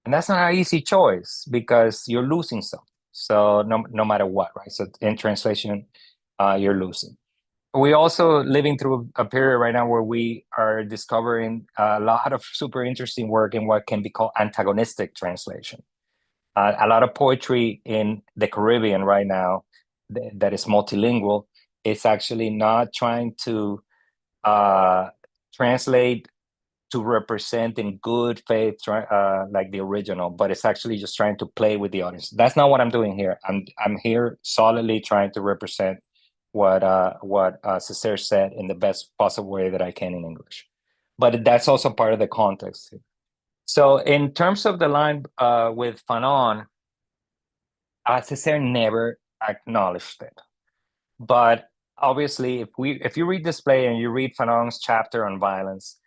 And that's not an easy choice because you're losing something. So no matter what, right? So in translation, you're losing. We're also living through a period right now where we are discovering a lot of super interesting work in what can be called antagonistic translation. A lot of poetry in the Caribbean right now that is multilingual is actually not trying to translate to represent in good faith like the original, but it's actually just trying to play with the audience. That's not what I'm doing here. I'm here solidly trying to represent what Césaire said in the best possible way that I can in English. But that's also part of the context. So in terms of the line with Fanon, Césaire never acknowledged it. But obviously, if you read this play and you read Fanon's chapter on violence,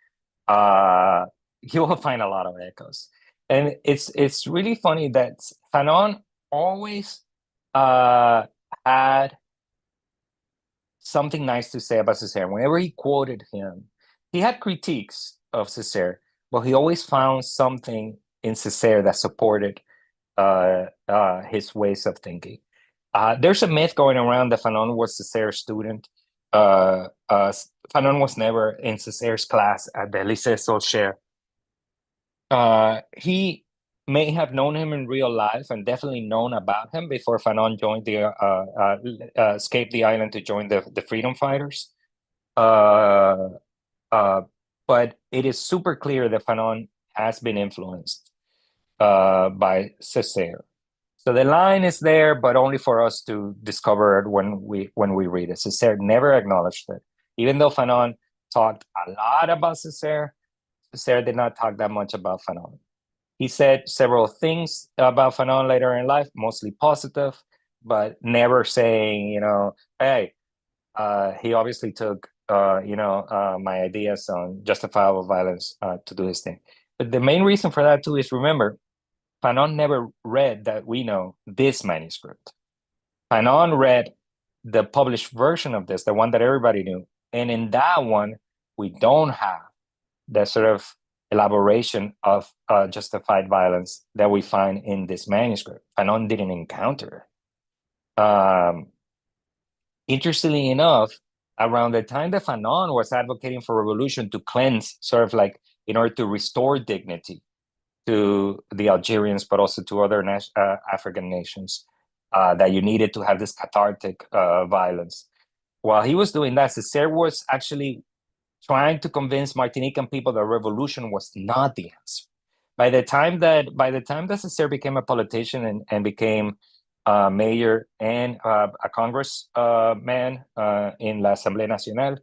you will find a lot of echoes. And it's really funny that Fanon always had something nice to say about Césaire. Whenever he quoted him, he had critiques of Césaire, but he always found something in Césaire that supported his ways of thinking. There's a myth going around that Fanon was Césaire's student. Fanon was never in Césaire's class at the Lycée Solcher. He may have known him in real life and definitely known about him before Fanon joined escaped the island to join the freedom fighters. But it is super clear that Fanon has been influenced by Césaire. So the line is there, but only for us to discover it when we read it. Césaire never acknowledged it. Even though Fanon talked a lot about Césaire, Césaire did not talk that much about Fanon. He said several things about Fanon later in life, mostly positive, but never saying, hey, he obviously took, my ideas on justifiable violence to do his thing. But the main reason for that too is, remember, Fanon never read, that we know, this manuscript. Fanon read the published version of this, the one that everybody knew. And in that one, we don't have the sort of elaboration of justified violence that we find in this manuscript. Fanon didn't encounter it. Interestingly enough, around the time that Fanon was advocating for revolution to cleanse, sort of like in order to restore dignity to the Algerians, but also to other African nations, that you needed to have this cathartic violence. While he was doing that, Césaire was actually trying to convince Martinican people that revolution was not the answer. By the time that Césaire became a politician and became a mayor and a congressman in La Assemblée Nationale,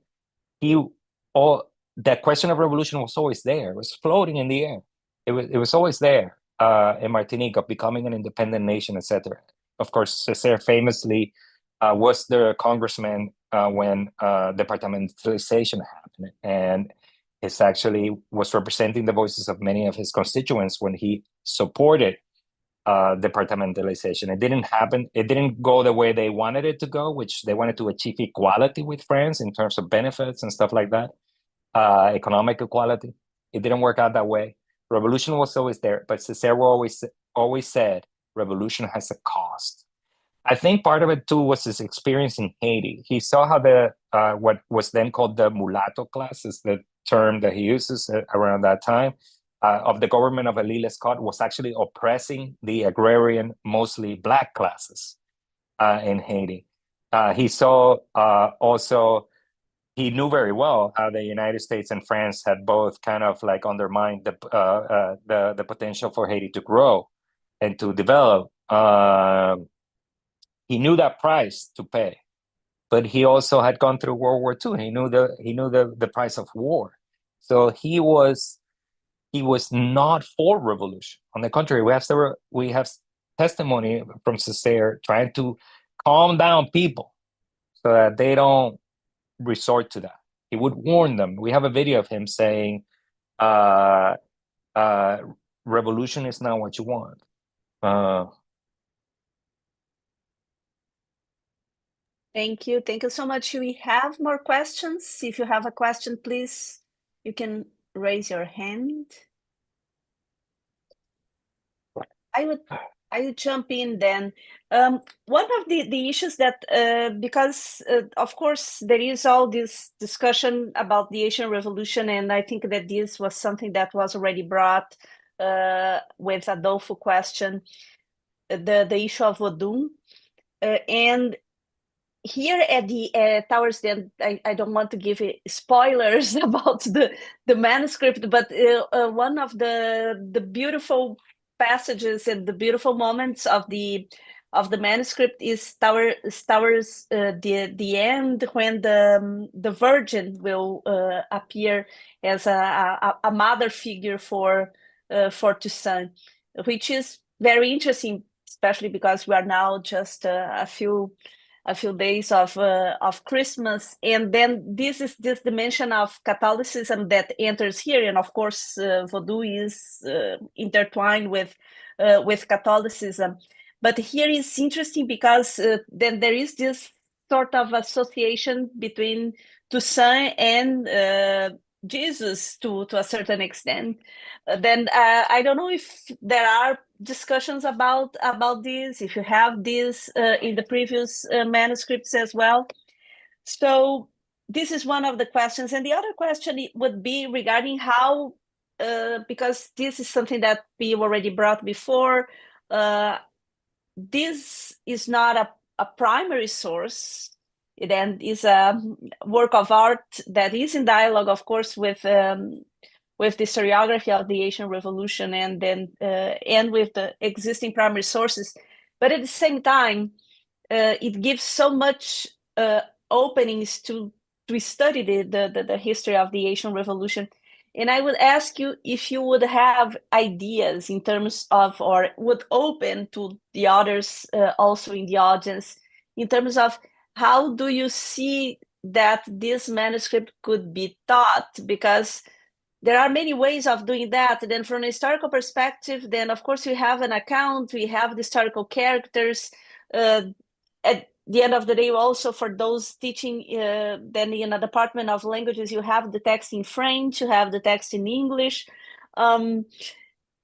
that question of revolution was always there. It was floating in the air. It was always there in Martinique, of becoming an independent nation, etc. Of course, Césaire famously was the congressman when departmentalization happened, and he actually was representing the voices of many of his constituents when he supported departmentalization. It didn't happen. It didn't go the way they wanted it to go, which they wanted to achieve equality with France in terms of benefits and stuff like that, economic equality. It didn't work out that way. Revolution was always there, but Césaire always said revolution has a cost. I think part of it too was his experience in Haiti. He saw how the what was then called the mulatto class, is the term that he uses around that time, of the government of Elie Lescott, was actually oppressing the agrarian, mostly Black classes in Haiti. He saw also. He knew very well how the United States and France had both kind of like undermined the potential for Haiti to grow and to develop. He knew that price to pay, but he also had gone through World War II. He knew the price of war, so he was not for revolution. On the contrary, we have testimony from Césaire trying to calm down people so that they don't resort to that. He would warn them. We have a video of him saying, revolution is not what you want. Thank you. Thank you so much. We have more questions. If you have a question, please, you can raise your hand. I would jump in then. One of the issues that, because of course there is all this discussion about the Haitian Revolution, and I think that this was something that was already brought with Adolfo question, the issue of Vodun. And here at the towards the end, I don't want to give spoilers about the manuscript, but one of the beautiful passages and the beautiful moments of the manuscript is towards the end, when the Virgin will appear as a mother figure for Toussaint, which is very interesting, especially because we are now just a few days of Christmas, and then this is this dimension of Catholicism that enters here, and of course Vodou is intertwined with Catholicism. But here is interesting because then there is this sort of association between Toussaint and Jesus to a certain extent. Then I don't know if there are discussions about this, if you have this in the previous manuscripts as well. So this is one of the questions. And the other question would be regarding how, because this is something that we already brought before, this is not a primary source. It is a work of art that is in dialogue, of course, with the historiography of the Haitian Revolution and with the existing primary sources. But at the same time, it gives so much openings to study the history of the Haitian Revolution. And I would ask you if you would have ideas in terms of, or would open to the others also in the audience, in terms of how do you see that this manuscript could be taught? Because there are many ways of doing that. Then from a historical perspective, then of course we have an account, we have the historical characters. At the end of the day, also for those teaching, then in a department of languages, you have the text in French, you have the text in English. There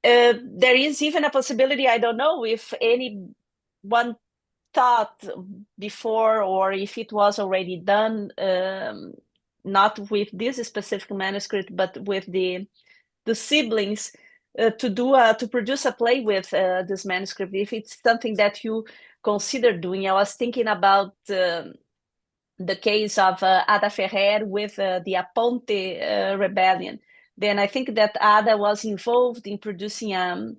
is even a possibility, I don't know if anyone thought before or if it was already done, not with this specific manuscript, but with the siblings, to produce a play with this manuscript, if it's something that you consider doing. I was thinking about the case of Ada Ferrer with the Aponte rebellion. Then I think that Ada was involved in producing a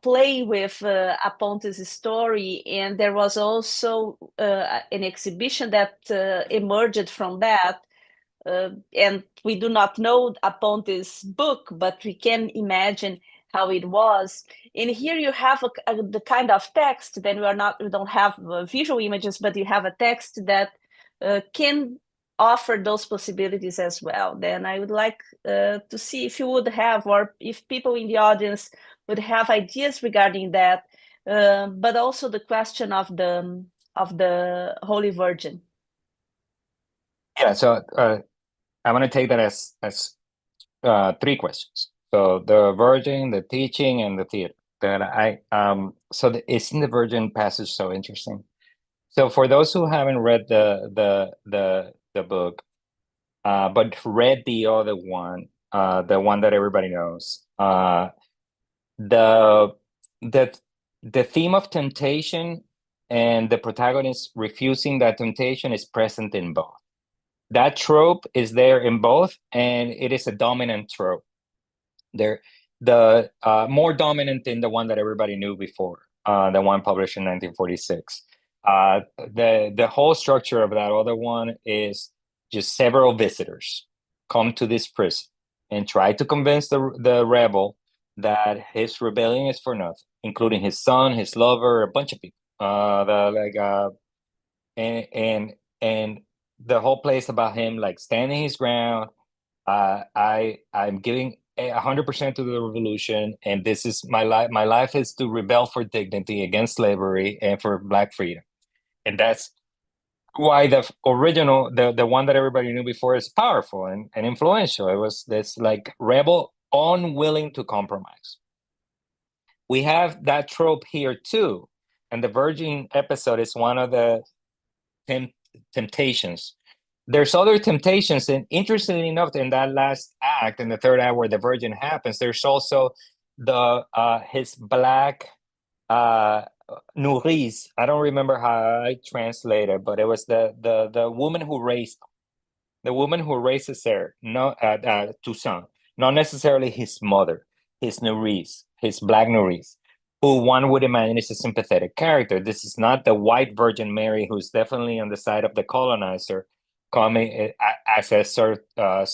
play with Aponte's story, and there was also an exhibition that emerged from that. And we do not know Aponte's book, but we can imagine how it was. And here you have the kind of text. Then we don't have visual images, but you have a text that can offer those possibilities as well. Then I would like to see if you would have, or if people in the audience would have ideas regarding that, but also the question of the Holy Virgin. Yeah, so I'm going to take that as three questions. So the Virgin, the teaching, and the theater. Isn't the Virgin passage so interesting? So for those who haven't read the book, but read the other one, the one that everybody knows, the theme of temptation and the protagonist refusing that temptation is present in both. That trope is there in both, and it is a dominant trope. The more dominant than the one that everybody knew before, the one published in 1946. The whole structure of that other one is just several visitors come to this prison and try to convince the rebel that his rebellion is for nothing, including his son, his lover, a bunch of people. And the whole place about him like standing his ground. I'm giving 100% to the revolution, and this is my life. My life is to rebel for dignity against slavery and for Black freedom. And that's why the original, the one that everybody knew before, is powerful and influential. It was this like rebel unwilling to compromise. We have that trope here too, and the Virgin episode is one of the temptations. There's other temptations, and interestingly enough, in that last act, in the third act where the Virgin happens, there's also his Black nourrice. I don't remember how I translated, but it was the woman who raised Césaire, Toussaint, not necessarily his mother, his nourrice, his Black nourrice, who one would imagine is a sympathetic character. This is not the white Virgin Mary, who's definitely on the side of the colonizer, coming as a sort of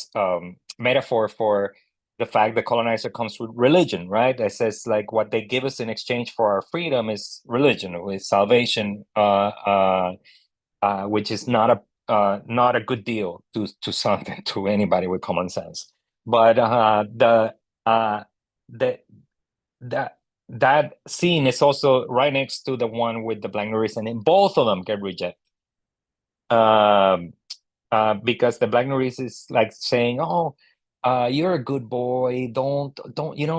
metaphor for the fact the colonizer comes with religion, right? It says like what they give us in exchange for our freedom is religion, with salvation, which is not a good deal to something to anybody with common sense. But that scene is also right next to the one with the black nourrice, and both of them get rejected. Because the black nourrice is like saying, "Oh, you're a good boy. Don't,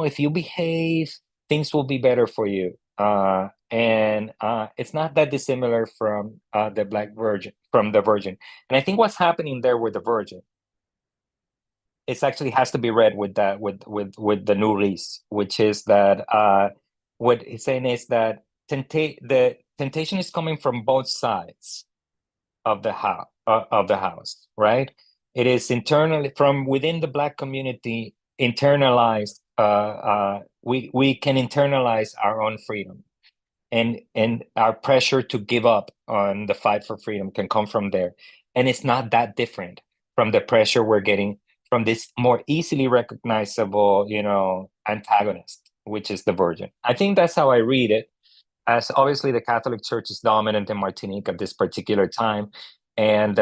if you behave, things will be better for you." And it's not that dissimilar from the black virgin, from the virgin. And I think what's happening there with the virgin, it actually has to be read with that with the nourrice, which is that what he's saying is that the temptation is coming from both sides of the house, right? It is internally from within the black community internalized. We can internalize our own freedom, and our pressure to give up on the fight for freedom can come from there, and it's not that different from the pressure we're getting from this more easily recognizable, antagonist, which is the virgin. I think that's how I read it, as obviously the Catholic Church is dominant in Martinique at this particular time. And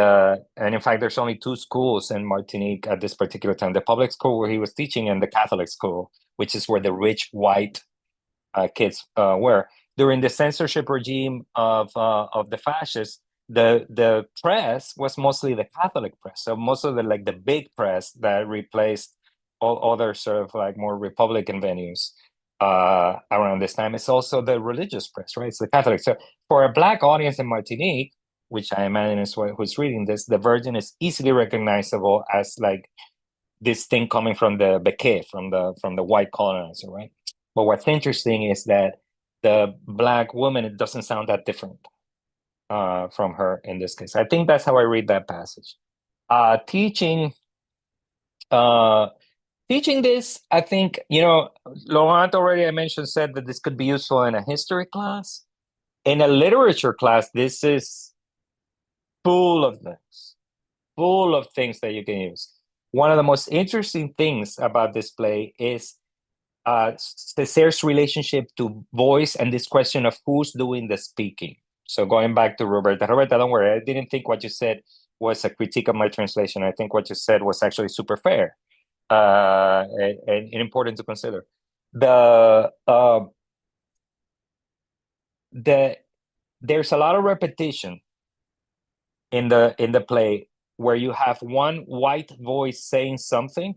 in fact, there's only two schools in Martinique at this particular time: the public school where he was teaching, and the Catholic school, which is where the rich white kids were. During the censorship regime of the fascists, the press was mostly the Catholic press. So most of the big press that replaced all other sort of like more Republican venues around this time. It's also the religious press, right? It's the Catholic. So for a black audience in Martinique, which I imagine is who's reading this, the Virgin is easily recognizable as like this thing coming from the Beque, from the white colonizer, right? But what's interesting is that the black woman, it doesn't sound that different from her in this case. I think that's how I read that passage. Teaching this, I think, Laurent already, I mentioned, said that this could be useful in a history class. In a literature class, this is full of things that you can use. One of the most interesting things about this play is Césaire's relationship to voice and this question of who's doing the speaking. So going back to Roberta, don't worry, I didn't think what you said was a critique of my translation. I think what you said was actually super fair and important to consider. There's a lot of repetition in the play where you have one white voice saying something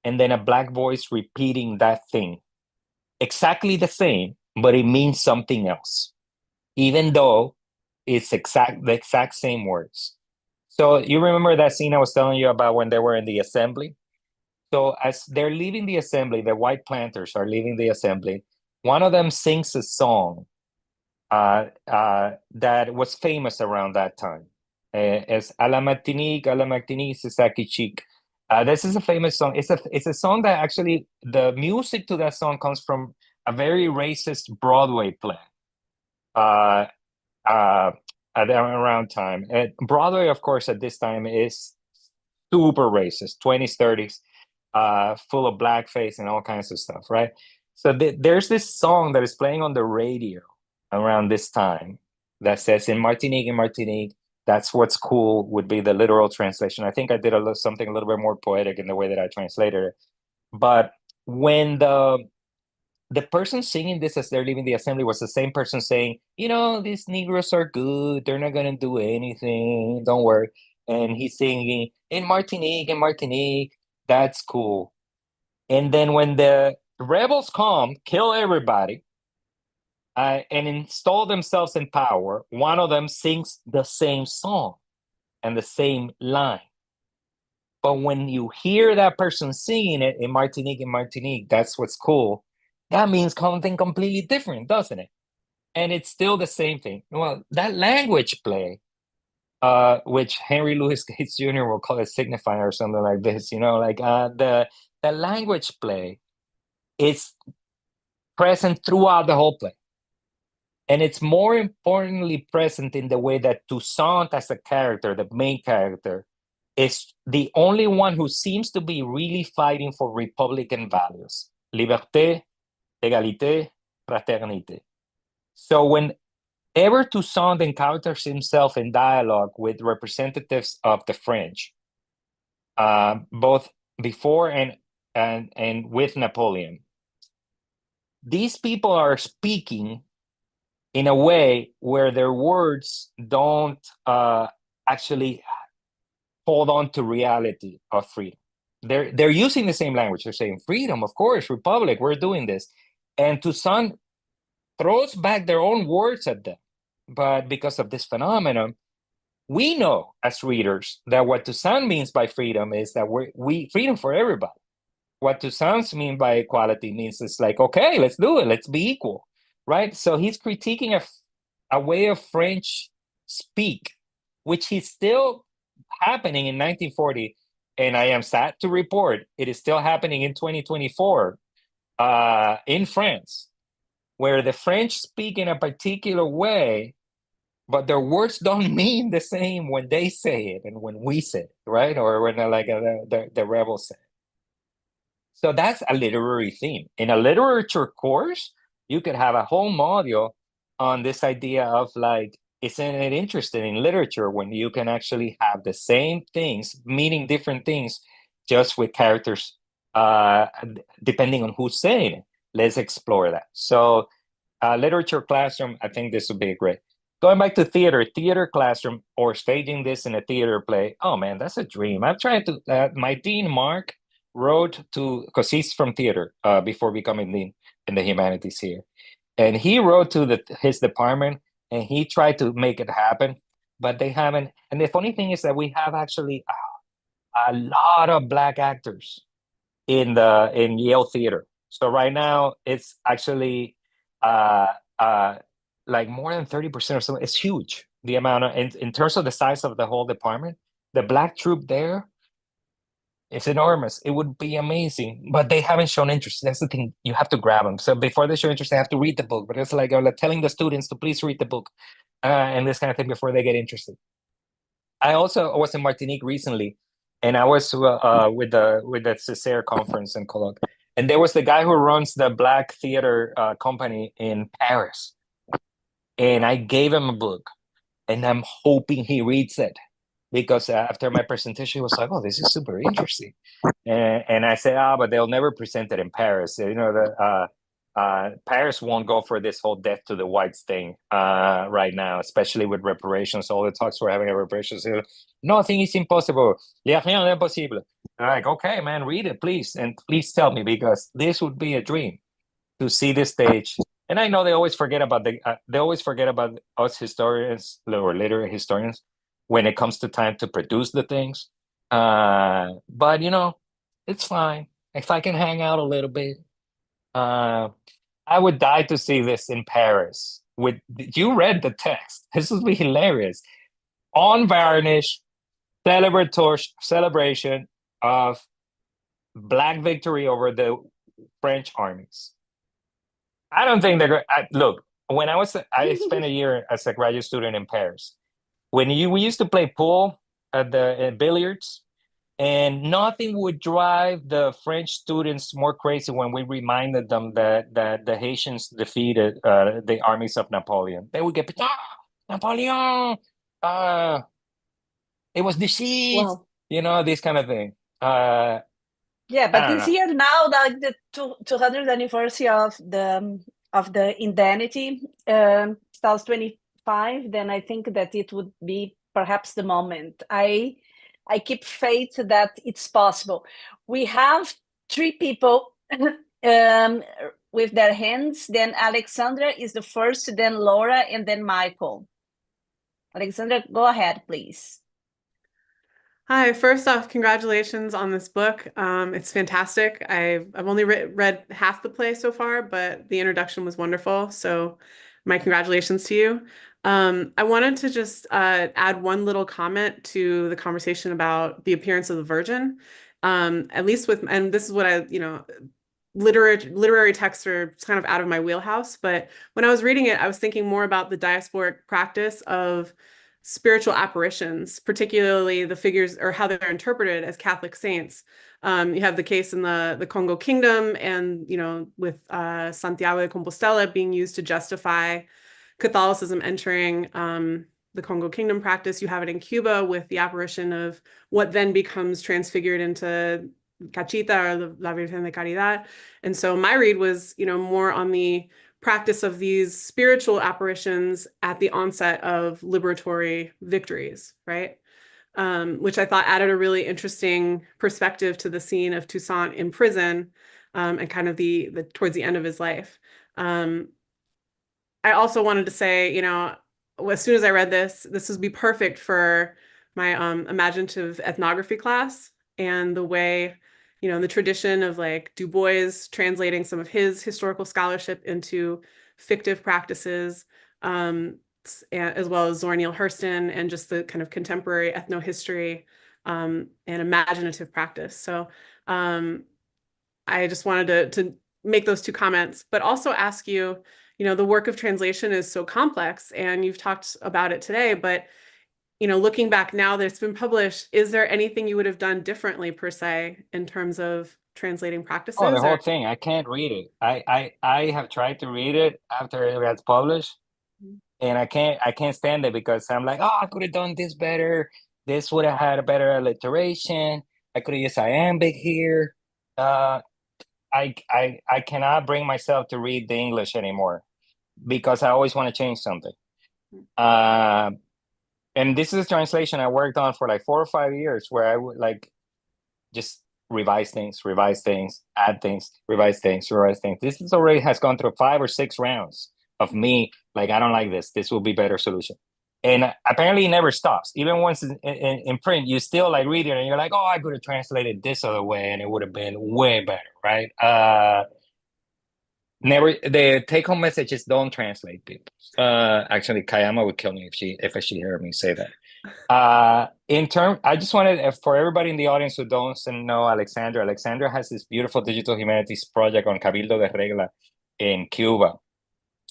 and then a black voice repeating that thing. Exactly the same, but it means something else, even though it's the exact same words. So you remember that scene I was telling you about when they were in the assembly? So as they're leaving the assembly, the white planters are leaving the assembly. One of them sings a song that was famous around that time. It's à la Martinique, c'est ça qui chic. This is a famous song. It's a song that actually, the music to that song comes from a very racist Broadway play at around time. Broadway, of course, at this time is super racist, 20s, 30s, full of blackface and all kinds of stuff, right? So there's this song that is playing on the radio around this time that says, in Martinique, that's what's cool, would be the literal translation. I think I did something a little bit more poetic in the way that I translated it. But when the person singing this as they're leaving the assembly was the same person saying, these Negroes are good. They're not going to do anything. Don't worry. And he's singing, in Martinique, that's cool. And then when the rebels come, kill everybody, and install themselves in power, one of them sings the same song and the same line. But when you hear that person singing it in Martinique, that's what's cool. That means something completely different, doesn't it? And it's still the same thing. Well, that language play, which Henry Louis Gates Jr. will call it signifier or something like this, the language play is present throughout the whole play. And it's more importantly present in the way that Toussaint as a character, the main character, is the only one who seems to be really fighting for Republican values. Liberté, égalité, fraternité. So whenever Toussaint encounters himself in dialogue with representatives of the French, both before and with Napoleon, these people are speaking in a way where their words don't actually hold on to reality of freedom. They're using the same language. They're saying freedom, of course, republic, we're doing this. And Toussaint throws back their own words at them. But because of this phenomenon, we know as readers that what Toussaint means by freedom is that we freedom for everybody. What Toussaint mean by equality means it's like, okay, let's do it. Let's be equal, right? So he's critiquing a way of French speak, which is still happening in 1940. And I am sad to report it is still happening in 2024 in France, where the French speak in a particular way, but their words don't mean the same when they say it and when we say it, right? Or when the rebels say it. So that's a literary theme. In a literature course, you could have a whole module on this idea of like, isn't it interesting in literature when you can actually have the same things meaning different things just with characters depending on who's saying it. Let's explore that. So literature classroom, I think this would be great. Going back to theater classroom or staging this in a theater play. Oh man, that's a dream. I've tried to, my dean, Mark, wrote to, because he's from theater before becoming dean in the humanities here. And he wrote to his department and he tried to make it happen, but they haven't. And the funny thing is that we have actually a lot of Black actors in Yale Theater. So right now it's actually like more than 30% or something. It's huge. The amount of, in terms of the size of the whole department, the Black troop there, it's enormous. It would be amazing, but they haven't shown interest. That's the thing. You have to grab them. So before they show interest, they have to read the book. But it's like telling the students to please read the book and this kind of thing before they get interested. I also was in Martinique recently, and I was with the Césaire conference in Cologne. And there was the guy who runs the Black theater company in Paris. And I gave him a book, and I'm hoping he reads it. Because after my presentation, he was like, "Oh, this is super interesting," and I said, "Ah, but they'll never present it in Paris. You know, Paris won't go for this whole death to the whites thing right now, especially with reparations. All the talks we're having about reparations. Nothing is impossible. Y a rien d'impossible." I'm like, okay, man, read it, please, and please tell me because this would be a dream to see this stage. And I know they always forget about us historians or literary historians when it comes to time to produce the things. But you know, it's fine. If I can hang out a little bit, I would die to see this in Paris. You read the text. This would be hilarious. Unvarnished celebration of Black victory over the French armies. I don't think look, when I spent a year as a graduate student in Paris. We used to play pool at the billiards, and nothing would drive the French students more crazy when we reminded them that the Haitians defeated the armies of Napoleon. They would get, Napoleon, it was defeat, Wow. you know, this kind of thing. Yeah, but this know. year now, like the 200th anniversary of the indemnity, 2025, then I think that it would be perhaps the moment. I keep faith that it's possible. We have three people with their hands. Then Alexandra is the first, then Laura, and then Michael. Alexandra, go ahead, please. Hi, first off, congratulations on this book. It's fantastic. I've only read half the play so far, but the introduction was wonderful. So my congratulations to you. I wanted to just add one little comment to the conversation about the appearance of the Virgin. At least and this is what literary texts are kind of out of my wheelhouse, but when I was reading it, I was thinking more about the diasporic practice of spiritual apparitions, particularly the figures or how they're interpreted as Catholic saints. You have the case in the Congo Kingdom and, with Santiago de Compostela being used to justify Catholicism entering the Congo Kingdom practice. You have it in Cuba with the apparition of what then becomes transfigured into Cachita or La Virgen de Caridad. And so my read was, more on the practice of these spiritual apparitions at the onset of liberatory victories, right? Which I thought added a really interesting perspective to the scene of Toussaint in prison, and kind of the towards the end of his life. I also wanted to say, as soon as I read this would be perfect for my imaginative ethnography class, and the way, the tradition of like Du Bois translating some of his historical scholarship into fictive practices, as well as Zora Neale Hurston, and just the kind of contemporary ethnohistory, and imaginative practice. So I just wanted to make those two comments, but also ask you, the work of translation is so complex, and you've talked about it today, but looking back now that it's been published, is there anything you would have done differently per se in terms of translating practices? Oh, the whole thing. I can't read it. I have tried to read it after it gets published, and I can't stand it because I'm like, oh, I could have done this better. This would have had a better alliteration. I could have used iambic here. I cannot bring myself to read the English anymore because I always want to change something. And this is a translation I worked on for like 4 or 5 years, where I would like just revise things, add things, revise things, revise things. This is already has gone through 5 or 6 rounds of me like, I don't like this. This will be better solution. And apparently it never stops. Even once in print, you still like read it and you're like, oh, I could have translated this other way and it would have been way better, right? Never. The take-home message is don't translate people. Actually, Kayama would kill me if she heard me say that. I just wanted, for everybody in the audience who doesn't know Alexandra has this beautiful digital humanities project on Cabildo de Regla in Cuba.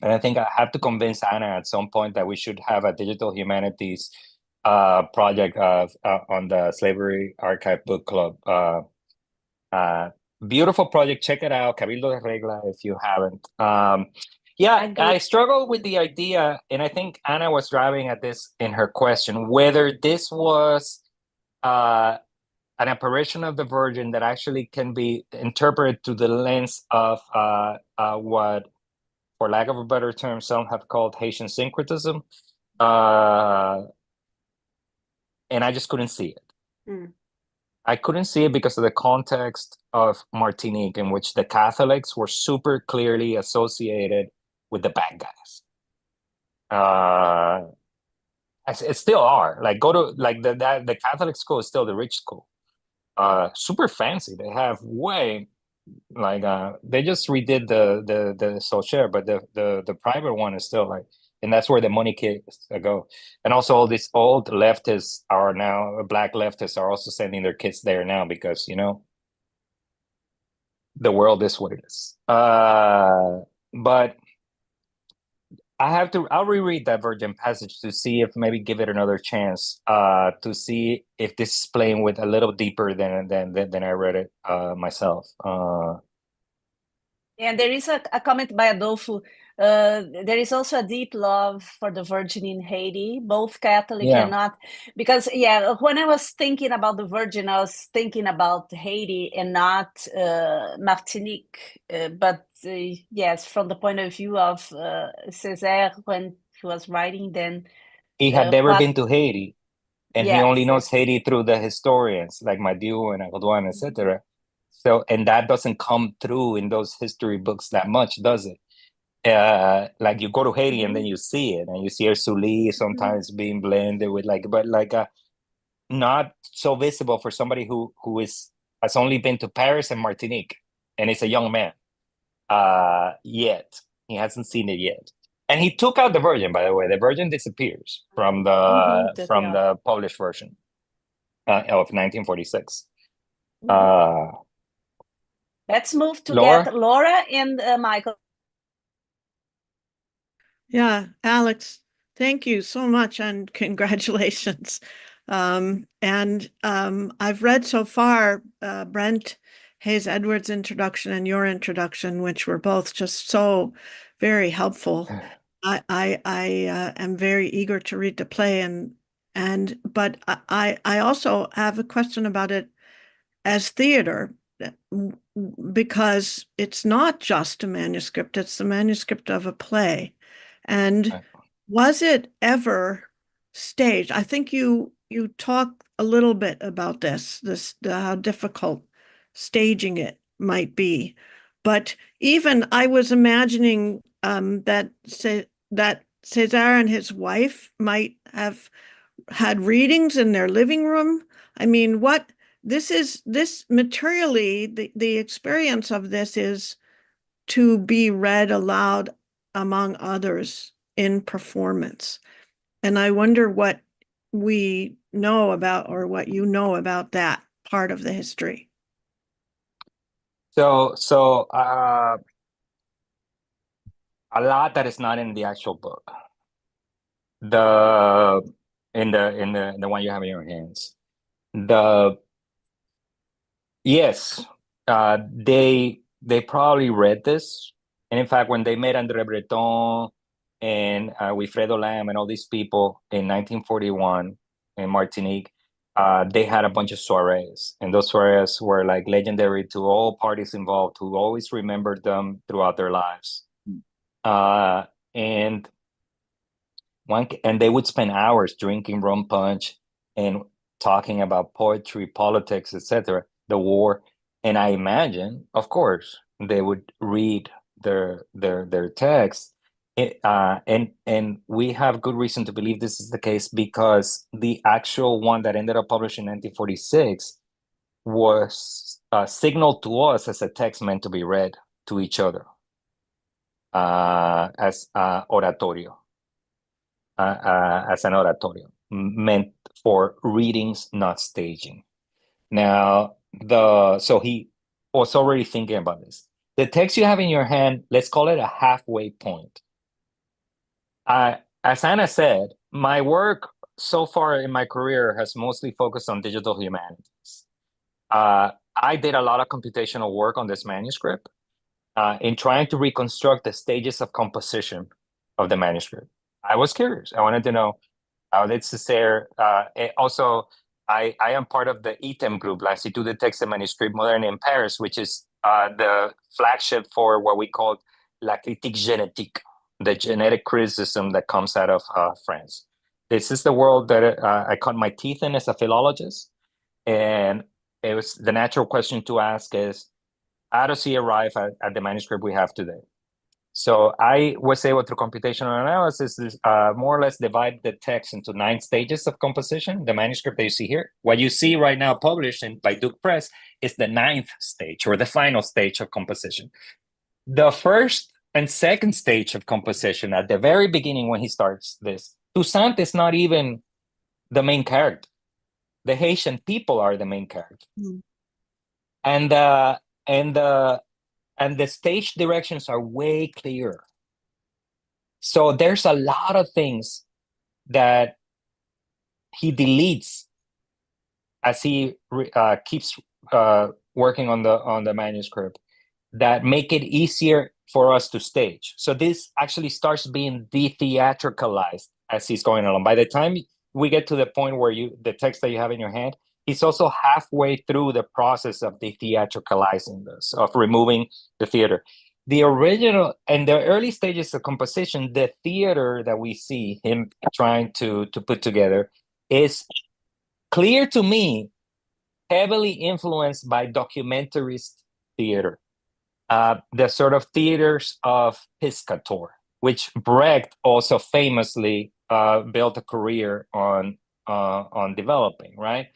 And I think I have to convince Anna at some point that we should have a digital humanities project on the Slaveryarchive book club. Beautiful project. Check it out, Cabildo de Regla, if you haven't. I struggle with the idea, and I think Anna was driving at this in her question, whether this was an apparition of the Virgin that actually can be interpreted through the lens of what, for lack of a better term, some have called Haitian syncretism. And I just couldn't see it. I couldn't see it because of the context of Martinique, in which the Catholics were super clearly associated with the bad guys. It still are. Like, go to like the Catholic school is still the rich school. Super fancy. They have way like they just redid the Socher, but the private one is still like, and that's where the money kids go. And also all these old leftists are now, black leftists are also sending their kids there now because, the world is what it is. But I'll reread that Virgin passage to see if maybe give it another chance, to see if this is playing with a little deeper than I read it myself. And there is a comment by Adolfo. There is also a deep love for the Virgin in Haiti, both Catholic and not. Because, when I was thinking about the Virgin, I was thinking about Haiti and not Martinique. But yes, from the point of view of Césaire, when he was writing, then he had never been to Haiti, and he only knows Haiti through the historians like Madiou and Agodouin, etc. So, and that doesn't come through in those history books that much, does it? Like you go to Haiti and then you see it, and you see Ursuli sometimes being blended with not so visible for somebody who has only been to Paris and Martinique, and is a young man. Yet he hasn't seen it yet, and he took out the Virgin. By the way, the Virgin disappears from the published version of 1946. Let's move to get Laura and Michael. Yeah, Alex, thank you so much and congratulations. I've read so far Brent Hayes Edwards' introduction and your introduction, which were both just so very helpful. I am very eager to read the play, but I also have a question about it as theater, because it's not just a manuscript, it's the manuscript of a play. And was it ever staged? I think you talk a little bit about this how difficult staging it might be. But even I was imagining that Césaire and his wife might have had readings in their living room. I mean, this materially, the experience of this is to be read aloud among others in performance. And I wonder what we know about, or what you know about that part of the history. So a lot that is not in the actual book. In the one you have in your hands. Yes, they probably read this. And in fact, when they met André Breton and Wilfredo Lam and all these people in 1941 in Martinique, they had a bunch of soirees. And those soirees were like legendary to all parties involved, who always remembered them throughout their lives. And they would spend hours drinking rum punch and talking about poetry, politics, etc., the war. And I imagine, of course, they would read their text. And we have good reason to believe this is the case, because the actual one that ended up published in 1946 was signaled to us as a text meant to be read to each other as oratorio. As an oratorio, meant for readings, not staging. Now, so he was already thinking about this. The text you have in your hand, let's call it a halfway point. As Anna said, my work so far in my career has mostly focused on digital humanities. I did a lot of computational work on this manuscript in trying to reconstruct the stages of composition of the manuscript. I was curious. I wanted to know how did Césaire. Also, I am part of the ITEM group, l'Institut de Texte et Manuscrits Modernes in Paris, which is the flagship for what we call la critique génétique, the genetic criticism that comes out of France. This is the world that I cut my teeth in as a philologist. And it was the natural question to ask is, how does he arrive at the manuscript we have today? So I was able, through computational analysis, more or less divide the text into 9 stages of composition. The manuscript that you see here, what you see right now published by Duke Press, is the 9th stage, or the final stage of composition. The first and second stage of composition, at the very beginning when he starts this, Toussaint is not even the main character. The Haitian people are the main character. Mm. And the stage directions are way clearer. So there's a lot of things that he deletes as he keeps working on the manuscript that make it easier for us to stage. So this actually starts being de-theatricalized as he's going along. By the time we get to the point where the text that you have in your hand, he's also halfway through the process of de-theatricalizing this, of removing the theater. The original, and the early stages of composition, the theater that we see him trying to put together is clear to me, heavily influenced by documentarist theater. The sort of theaters of Piscator, which Brecht also famously built a career on developing, right?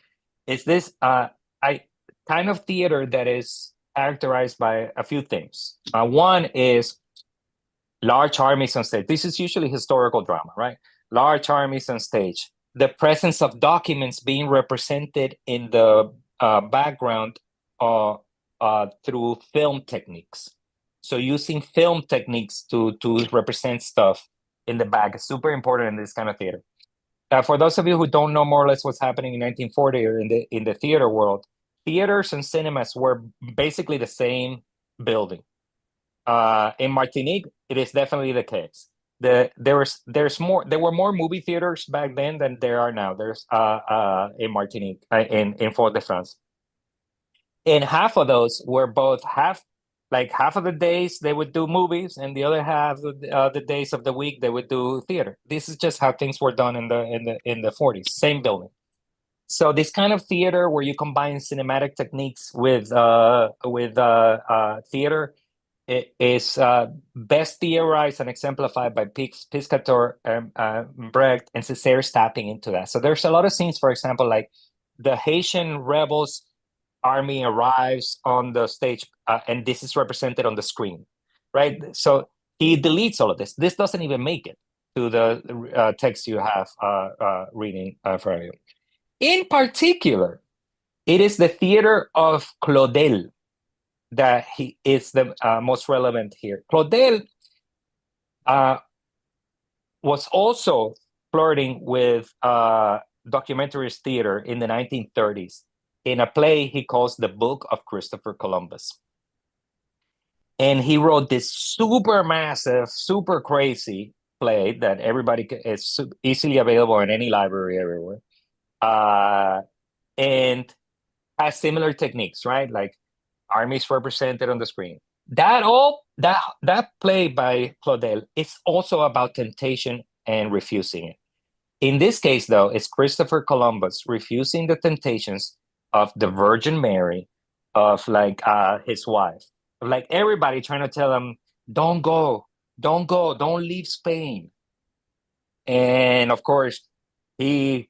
It's this kind of theater that is characterized by a few things. One is large armies on stage. This is usually historical drama, right? Large armies on stage. The presence of documents being represented in the background through film techniques. So using film techniques to represent stuff in the back is super important in this kind of theater. For those of you who don't know more or less what's happening in 1940 or in the theater world, theaters and cinemas were basically the same building. In Martinique, it is definitely the case. There were more movie theaters back then than there are now. There's in Martinique, in Fort-de-France. And half of those were both half of the days they would do movies, and the other half of the days of the week they would do theater. This is just how things were done in the 40s. Same building. So this kind of theater where you combine cinematic techniques with theater is best theorized and exemplified by Piscator, Brecht, and Césaire tapping into that. So there's a lot of scenes, for example, like the Haitian rebels army arrives on the stage, and this is represented on the screen, right? So he deletes all of this. This doesn't even make it to the text you have reading for you. In particular, it is the theater of Claudel that he is the most relevant here. Claudel was also flirting with documentarist theater in the 1930s in a play he calls The Book of Christopher Columbus. And he wrote this super massive, super crazy play that everybody is easily available in any library everywhere. And has similar techniques, right? Like armies represented on the screen. That play by Claudel is also about temptation and refusing it. In this case, though, it's Christopher Columbus refusing the temptations of the Virgin Mary, of his wife, like everybody trying to tell him, don't go, don't leave Spain. And of course, he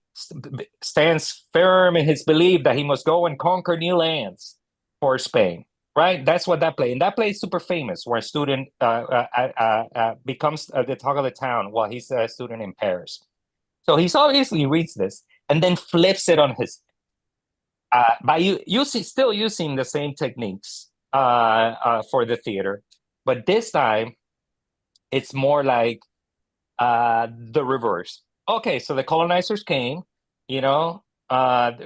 stands firm in his belief that he must go and conquer new lands for Spain, right? That's what that play. And that play is super famous, where a student becomes the talk of the town while he's a student in Paris. So he's obviously reads this and then flips it on his by still using the same techniques for the theater, but this time it's more like the reverse. Okay, so the colonizers came,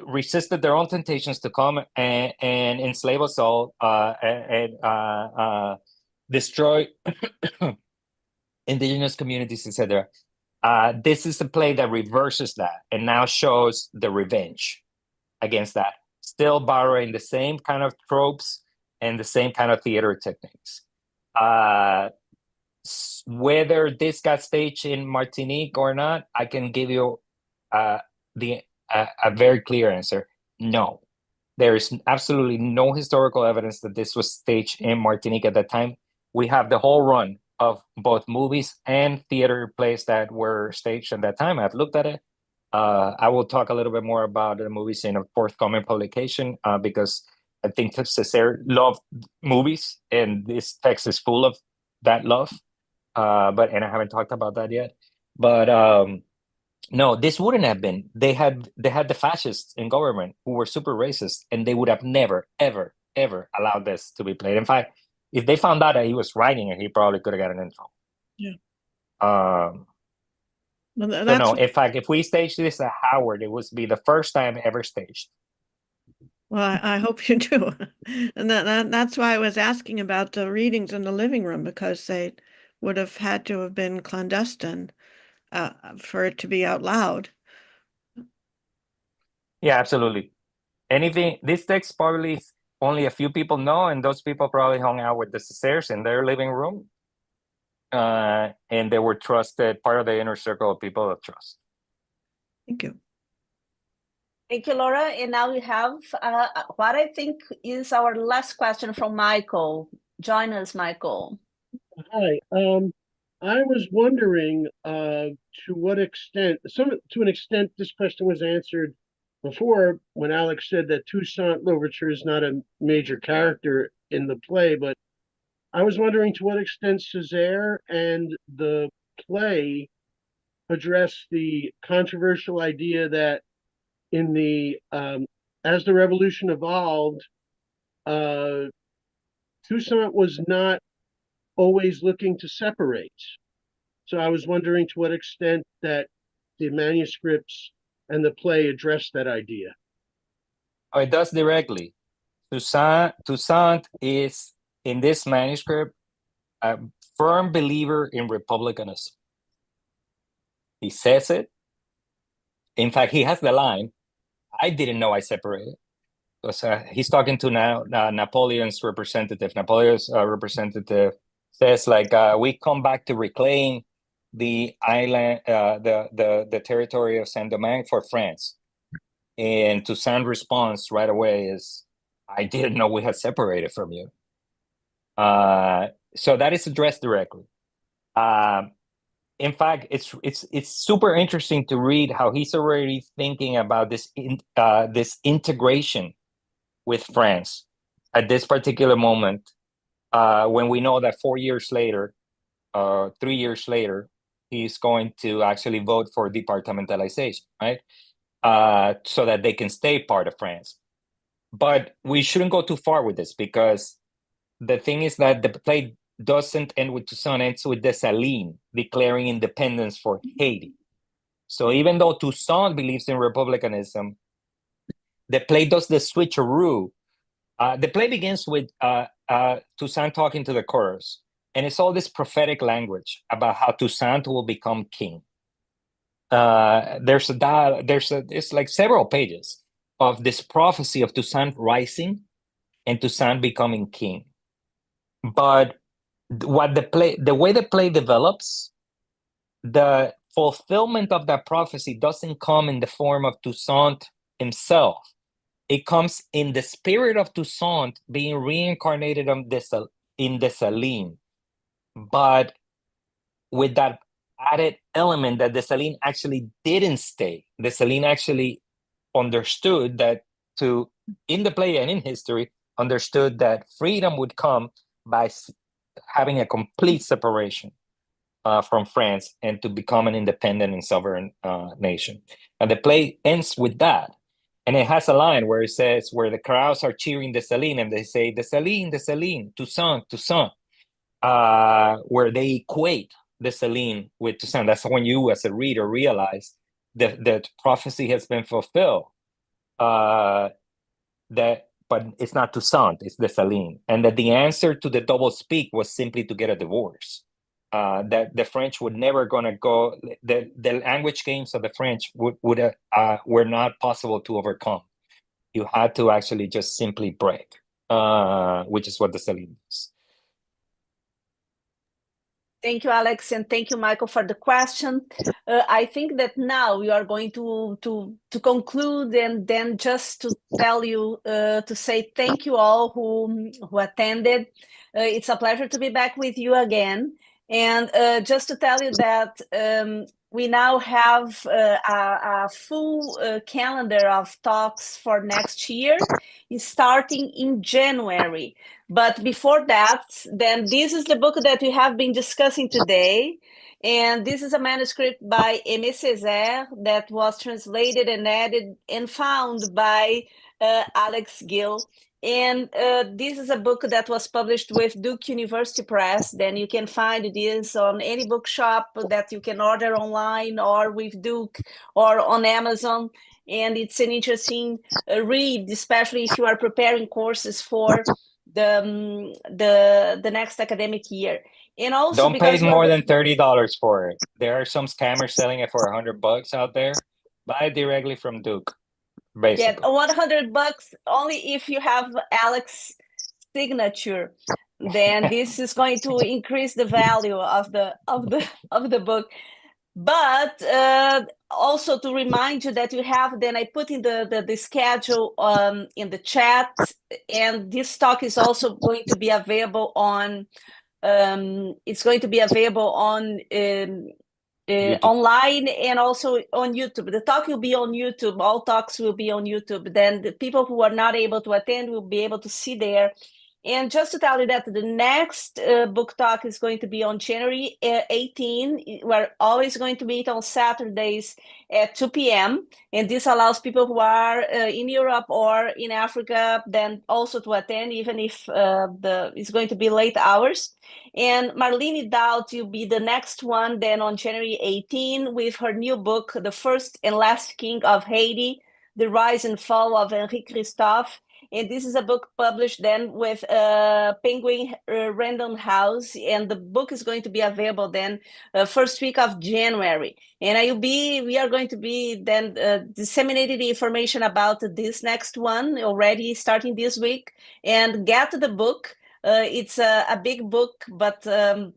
resisted their own temptations to come and enslave us all and destroy indigenous communities, etc. This is a play that reverses that and now shows the revenge against that, still borrowing the same kind of tropes and the same kind of theater techniques. Whether this got staged in Martinique or not, I can give you a very clear answer. No, there is absolutely no historical evidence that this was staged in Martinique at that time. We have the whole run of both movies and theater plays that were staged at that time. I've looked at it. I will talk a little bit more about the movies in a forthcoming publication because I think Césaire loved movies, and this text is full of that love. And I haven't talked about that yet. But no, this wouldn't have been. They had the fascists in government who were super racist, and they would have never, ever, ever allowed this to be played. In fact, if they found out that he was writing it, he probably could have gotten in trouble. Yeah. So no, in fact, if we staged this at Howard, it would be the first time ever staged. Well, I hope you do. And that's why I was asking about the readings in the living room, because they would have had to have been clandestine for it to be out loud. Yeah, absolutely. This text probably only a few people know, and those people probably hung out with the Césaires in their living room. And they were trusted, part of the inner circle of people of trust. Thank you. Thank you, Laura. And now we have what I think is our last question from Michael. Join us, Michael. Hi. I was wondering to what extent, to an extent, this question was answered before when Alex said that Toussaint Louverture is not a major character in the play, but I was wondering to what extent Césaire and the play address the controversial idea that in the as the revolution evolved, Toussaint was not always looking to separate. So I was wondering to what extent that the manuscripts and the play address that idea. Oh, it does directly. Toussaint is, in this manuscript, a firm believer in republicanism. He says it. In fact, he has the line, I didn't know I separated. he's talking to now Napoleon's representative. Napoleon's representative says like, we come back to reclaim the island, the territory of Saint-Domingue for France. And Toussaint's response right away is, I didn't know we had separated from you. So that is addressed directly. In fact, it's super interesting to read how he's already thinking about this integration with France at this particular moment, when we know that 4 years later, 3 years later, he's going to actually vote for departmentalization, right? So that they can stay part of France. But we shouldn't go too far with this, because the thing is that the play doesn't end with Toussaint, ends with Dessalines declaring independence for Haiti. So even though Toussaint believes in republicanism, the play does the switcheroo. The play begins with Toussaint talking to the chorus, and it's all this prophetic language about how Toussaint will become king. It's like several pages of this prophecy of Toussaint rising and Toussaint becoming king. But the way the play develops, the fulfillment of that prophecy doesn't come in the form of Toussaint himself. It comes in the spirit of Toussaint being reincarnated in Dessalines, but with that added element that Dessalines actually didn't stay. Dessalines actually understood that in the play and in history, understood that freedom would come by having a complete separation from France and to become an independent and sovereign nation. And the play ends with that. And it has a line where it says, where the crowds are cheering Dessalines, and they say, Dessalines, Dessalines, Toussaint, Toussaint, where they equate Dessalines with Toussaint. That's when you, as a reader, realize that prophecy has been fulfilled. But it's not Toussaint, it's Dessalines. And that the answer to the double speak was simply to get a divorce. That the French would never gonna go, the language games of the French were not possible to overcome. You had to actually just simply break, which is what Dessalines is. Thank you, Alex, and thank you, Michael, for the question. I think that now we are going to conclude, and then just to tell you, to say thank you all who attended. It's a pleasure to be back with you again. And just to tell you that we now have a full calendar of talks for next year, starting in January. But before that, then this is the book that we have been discussing today. And this is a manuscript by Aimé Césaire that was translated and edited and found by Alex Gil. And this is a book that was published with Duke University Press. Then you can find this on any bookshop that you can order online, or with Duke, or on Amazon. And it's an interesting read, especially if you are preparing courses for the next academic year. And also, don't pay more than $30 for it. There are some scammers selling it for $100 out there. Buy it directly from Duke. Basically. Yeah, $100 only if you have Alex's signature. Then this is going to increase the value of the book. But also to remind you that you have, then I put in the schedule in the chat, and this talk is also going to be available on it's going to be available on online and also on YouTube. The talk will be on YouTube. All talks will be on YouTube. Then the people who are not able to attend will be able to see there. And just to tell you that the next book talk is going to be on January 18. We're always going to meet on Saturdays at 2 p.m. And this allows people who are in Europe or in Africa then also to attend, even if it's going to be late hours. And Marlene Dowd will be the next one then on January 18 with her new book, The First and Last King of Haiti, The Rise and Fall of Henri Christophe. And this is a book published then with Penguin Random House, and the book is going to be available then first week of January. And we are going to be then disseminating the information about this next one already starting this week. And get the book. It's a big book, but a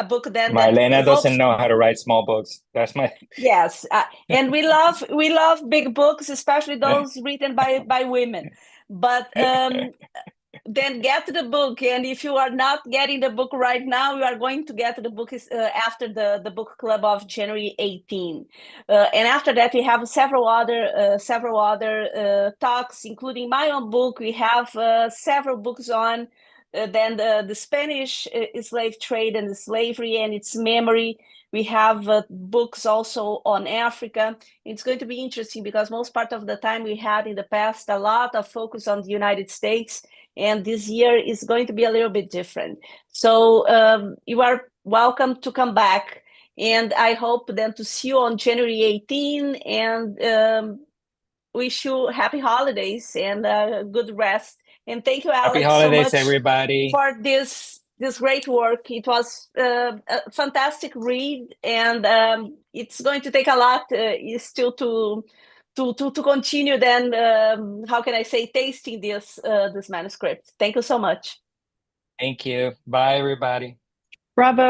book then Marlena doesn't hopes... know how to write small books. That's my... Yes, and we love big books, especially those written by women. But then get the book, and if you are not getting the book right now, you are going to get the book after the book club of January 18. And after that, we have several other talks, including my own book. We have several books on then the Spanish slave trade and the slavery and its memory. We have books also on Africa. It's going to be interesting because most part of the time we had in the past a lot of focus on the United States, and this year is going to be a little bit different. So you are welcome to come back, and I hope then to see you on January 18, and wish you happy holidays and good rest. And thank you, Alex, Happy holidays, so much everybody. for this great work. It was a fantastic read, and it's going to take a lot still to continue then, how can I say, tasting this manuscript. Thank you so much. Thank you. Bye, everybody. Bravo.